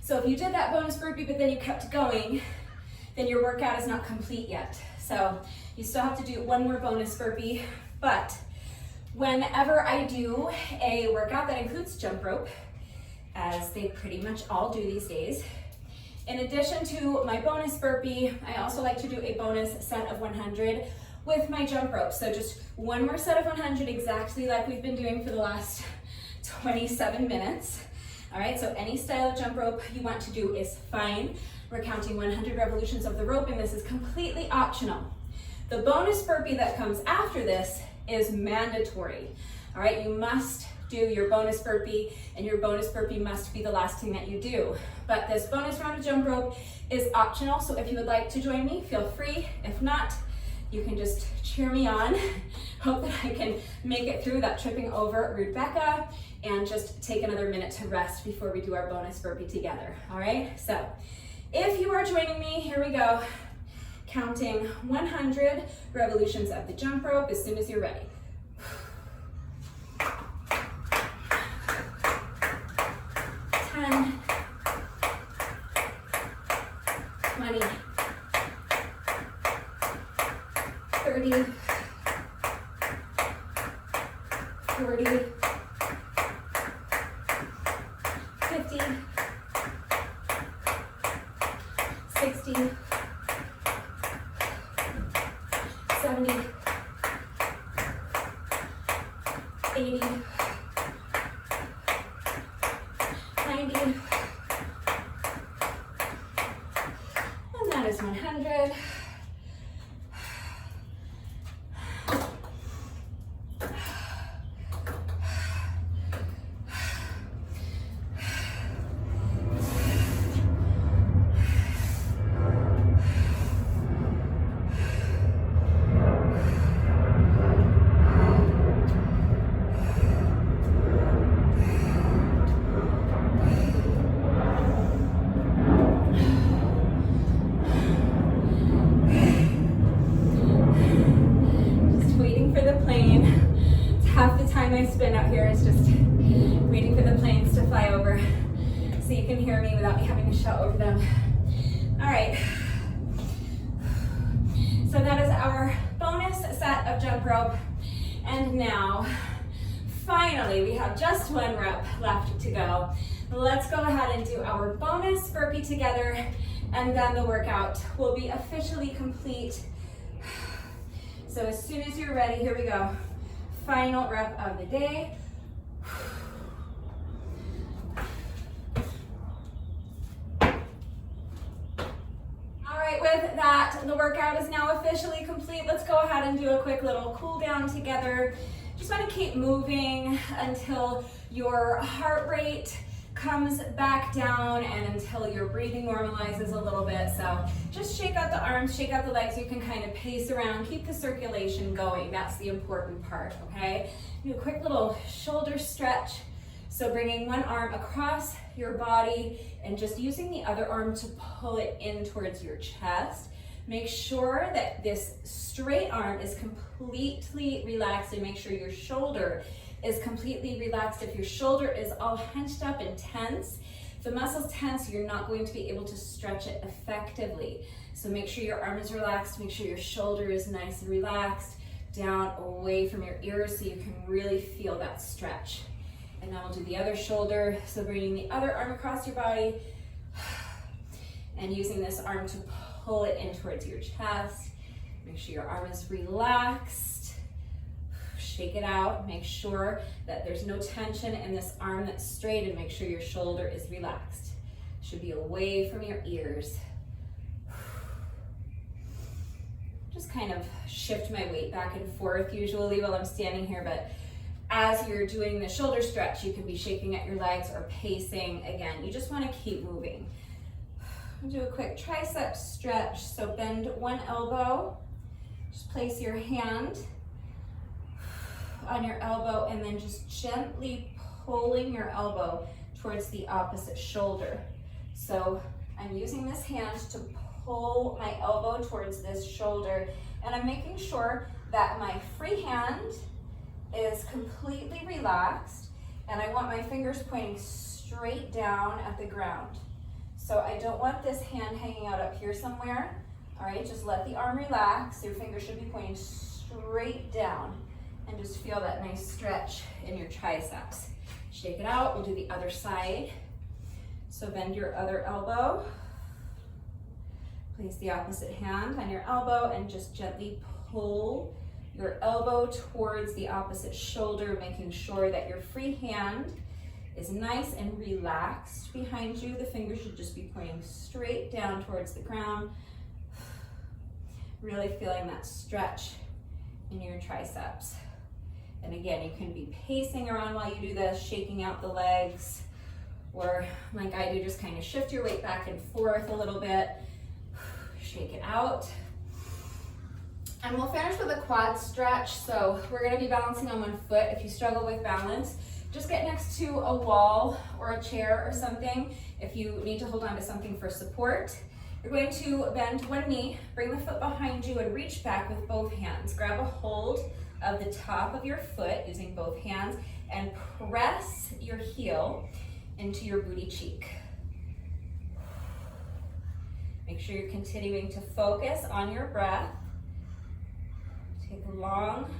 So if you did that bonus burpee but then you kept going, then your workout is not complete yet. So you still have to do one more bonus burpee, but whenever I do a workout that includes jump rope, as they pretty much all do these days, in addition to my bonus burpee, I also like to do a bonus set of 100 with my jump rope. So just one more set of 100, exactly like we've been doing for the last 27 minutes. All right, so any style of jump rope you want to do is fine. We're counting 100 revolutions of the rope, and this is completely optional. The bonus burpee that comes after this is mandatory. All right, you must do your bonus burpee, and your bonus burpee must be the last thing that you do. But this bonus round of jump rope is optional, so if you would like to join me, feel free. If not, you can just cheer me on. Hope that I can make it through without tripping over Rebecca, and just take another minute to rest before we do our bonus burpee together. All right, so if you are joining me, here we go. Counting 100 revolutions of the jump rope as soon as you're ready. 10, 20, 30, 40, 50, 60, 70, 80, 90, and that is 100. I spin out here is just waiting for the planes to fly over so you can hear me without me having to shout over them. All right, so that is our bonus set of jump rope, and now finally we have just one rep left to go. Let's go ahead and do our bonus burpee together, and then the workout will be officially complete. So as soon as you're ready, here we go. Final rep of the day. All right, with that, the workout is now officially complete. Let's go ahead and do a quick little cool down together. Just want to keep moving until your heart rate comes back down and until your breathing normalizes a little bit. So just shake out the arms, shake out the legs. You can kind of pace around, keep the circulation going. That's the important part, okay? Do a quick little shoulder stretch. So bringing one arm across your body and just using the other arm to pull it in towards your chest. Make sure that this straight arm is completely relaxed, and make sure your shoulder is completely relaxed. If your shoulder is all hunched up and tense, if the muscle's tense, you're not going to be able to stretch it effectively. So make sure your arm is relaxed, make sure your shoulder is nice and relaxed, down away from your ears so you can really feel that stretch. And now we'll do the other shoulder. So bringing the other arm across your body and using this arm to pull it in towards your chest. Make sure your arm is relaxed. Shake it out. Make sure that there's no tension in this arm that's straight, and make sure your shoulder is relaxed. Should be away from your ears. Just kind of shift my weight back and forth usually while I'm standing here, but as you're doing the shoulder stretch, you can be shaking at your legs or pacing. Again, you just want to keep moving. Do a quick tricep stretch. So bend one elbow. Just place your hand on your elbow and then just gently pulling your elbow towards the opposite shoulder. So I'm using this hand to pull my elbow towards this shoulder, and I'm making sure that my free hand is completely relaxed, and I want my fingers pointing straight down at the ground. So I don't want this hand hanging out up here somewhere. All right, just let the arm relax. Your fingers should be pointing straight down, and just feel that nice stretch in your triceps. Shake it out. We'll do the other side. So bend your other elbow. Place the opposite hand on your elbow and just gently pull your elbow towards the opposite shoulder, making sure that your free hand is nice and relaxed behind you. The fingers should just be pointing straight down towards the ground. Really feeling that stretch in your triceps. And again, you can be pacing around while you do this, shaking out the legs, or like I do, just kind of shift your weight back and forth a little bit. Shake it out. And we'll finish with a quad stretch. So we're gonna be balancing on one foot. If you struggle with balance, just get next to a wall or a chair or something if you need to hold on to something for support. You're going to bend one knee, bring the foot behind you and reach back with both hands. Grab a hold of the top of your foot using both hands and press your heel into your booty cheek. Make sure you're continuing to focus on your breath. Take long,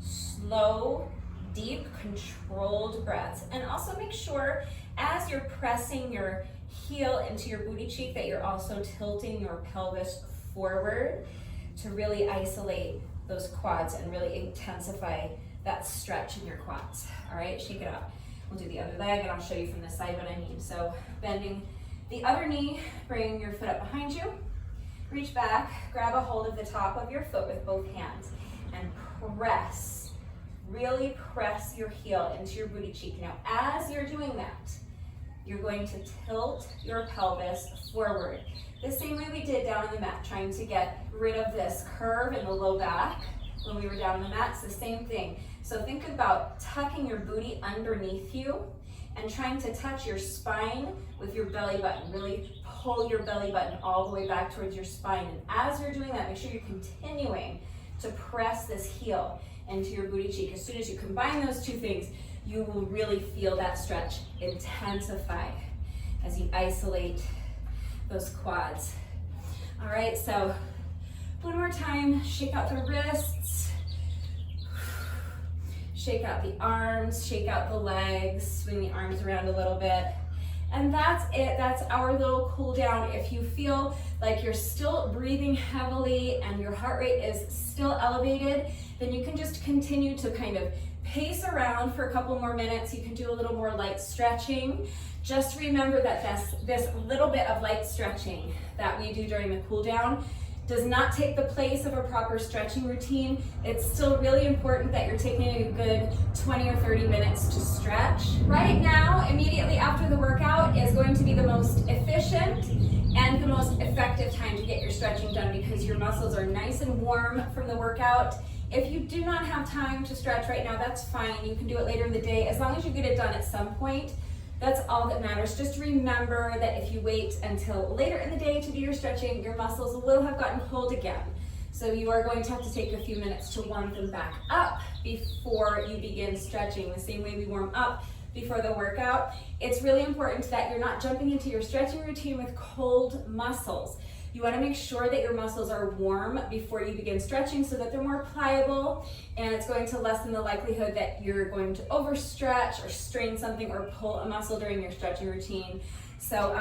slow, deep, controlled breaths. And also make sure as you're pressing your heel into your booty cheek that you're also tilting your pelvis forward to really isolate those quads and really intensify that stretch in your quads. All right, shake it out. We'll do the other leg and I'll show you from the side what I mean. So bending the other knee, bring your foot up behind you, reach back, grab a hold of the top of your foot with both hands and press, really press your heel into your booty cheek. Now, as you're doing that, you're going to tilt your pelvis forward. The same way we did down on the mat, trying to get rid of this curve in the low back when we were down on the mat. It's the same thing. So think about tucking your booty underneath you and trying to touch your spine with your belly button. Really pull your belly button all the way back towards your spine. And as you're doing that, make sure you're continuing to press this heel into your booty cheek. As soon as you combine those two things, you will really feel that stretch intensify as you isolate those quads. All right, so one more time, shake out the wrists, shake out the arms, shake out the legs, swing the arms around a little bit. And that's it, that's our little cool down. If you feel like you're still breathing heavily and your heart rate is still elevated, then you can just continue to kind of pace around for a couple more minutes. You can do a little more light stretching. Just remember that this little bit of light stretching that we do during the cool down does not take the place of a proper stretching routine. It's still really important that you're taking a good 20 or 30 minutes to stretch. Right now, immediately after the workout is going to be the most efficient and the most effective time to get your stretching done because your muscles are nice and warm from the workout. If you do not have time to stretch right now, that's fine. You can do it later in the day. As long as you get it done at some point, that's all that matters. Just remember that if you wait until later in the day to do your stretching, your muscles will have gotten cold again. So you are going to have to take a few minutes to warm them back up before you begin stretching, the same way we warm up before the workout. It's really important that you're not jumping into your stretching routine with cold muscles. You want to make sure that your muscles are warm before you begin stretching so that they're more pliable, and it's going to lessen the likelihood that you're going to overstretch or strain something or pull a muscle during your stretching routine. So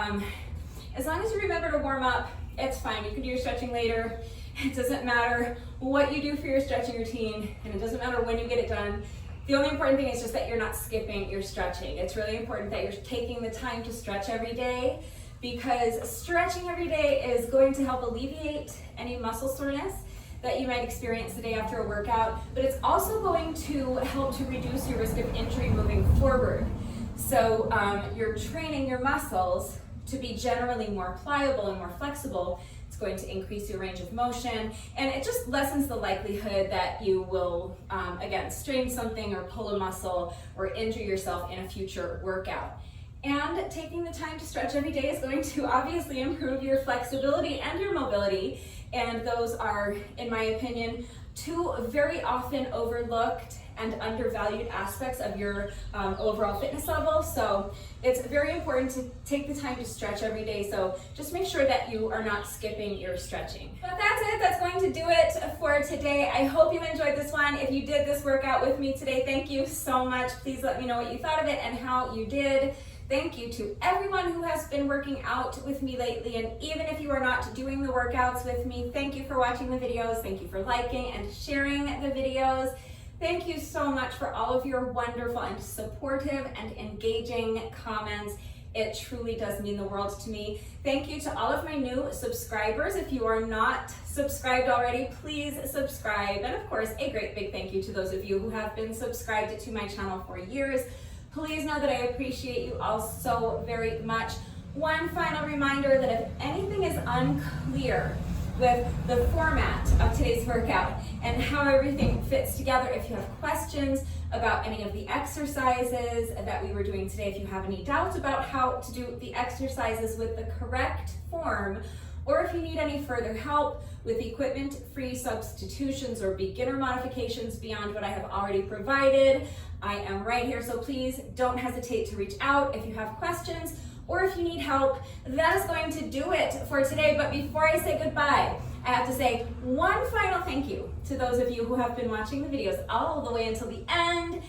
as long as you remember to warm up, it's fine. You can do your stretching later. It doesn't matter what you do for your stretching routine, and it doesn't matter when you get it done. The only important thing is just that you're not skipping your stretching. It's really important that you're taking the time to stretch every day, because stretching every day is going to help alleviate any muscle soreness that you might experience the day after a workout, but it's also going to help to reduce your risk of injury moving forward. So you're training your muscles to be generally more pliable and more flexible. It's going to increase your range of motion, and it just lessens the likelihood that you will, again, strain something or pull a muscle or injure yourself in a future workout. And taking the time to stretch every day is going to obviously improve your flexibility and your mobility. And those are, in my opinion, two very often overlooked and undervalued aspects of your overall fitness level. So it's very important to take the time to stretch every day. So just make sure that you are not skipping your stretching. But that's it. That's going to do it for today. I hope you enjoyed this one. If you did this workout with me today, thank you so much. Please let me know what you thought of it and how you did. Thank you to everyone who has been working out with me lately, and even if you are not doing the workouts with me, thank you for watching the videos. Thank you for liking and sharing the videos. Thank you so much for all of your wonderful and supportive and engaging comments. It truly does mean the world to me. Thank you to all of my new subscribers. If you are not subscribed already, please subscribe. And of course, a great big thank you to those of you who have been subscribed to my channel for years. Please know that I appreciate you all so very much. One final reminder that if anything is unclear with the format of today's workout and how everything fits together. If you have questions about any of the exercises that we were doing today, if you have any doubts about how to do the exercises with the correct form, or if you need any further help with equipment-free substitutions or beginner modifications beyond what I have already provided, I am right here, so please don't hesitate to reach out if you have questions or if you need help. That is going to do it for today, but before I say goodbye, I have to say one final thank you to those of you who have been watching the videos all the way until the end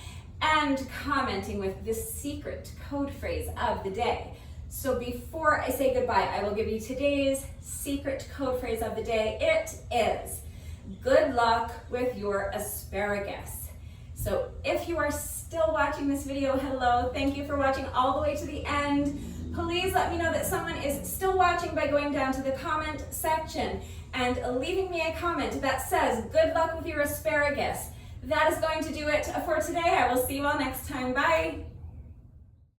and commenting with the secret code phrase of the day. So before I say goodbye, I will give you today's secret code phrase of the day. It is good luck with your asparagus. So if you are still watching this video, hello, thank you for watching all the way to the end. Please let me know that someone is still watching by going down to the comment section and leaving me a comment that says good luck with your asparagus. That is going to do it for today. I will see you all next time. Bye.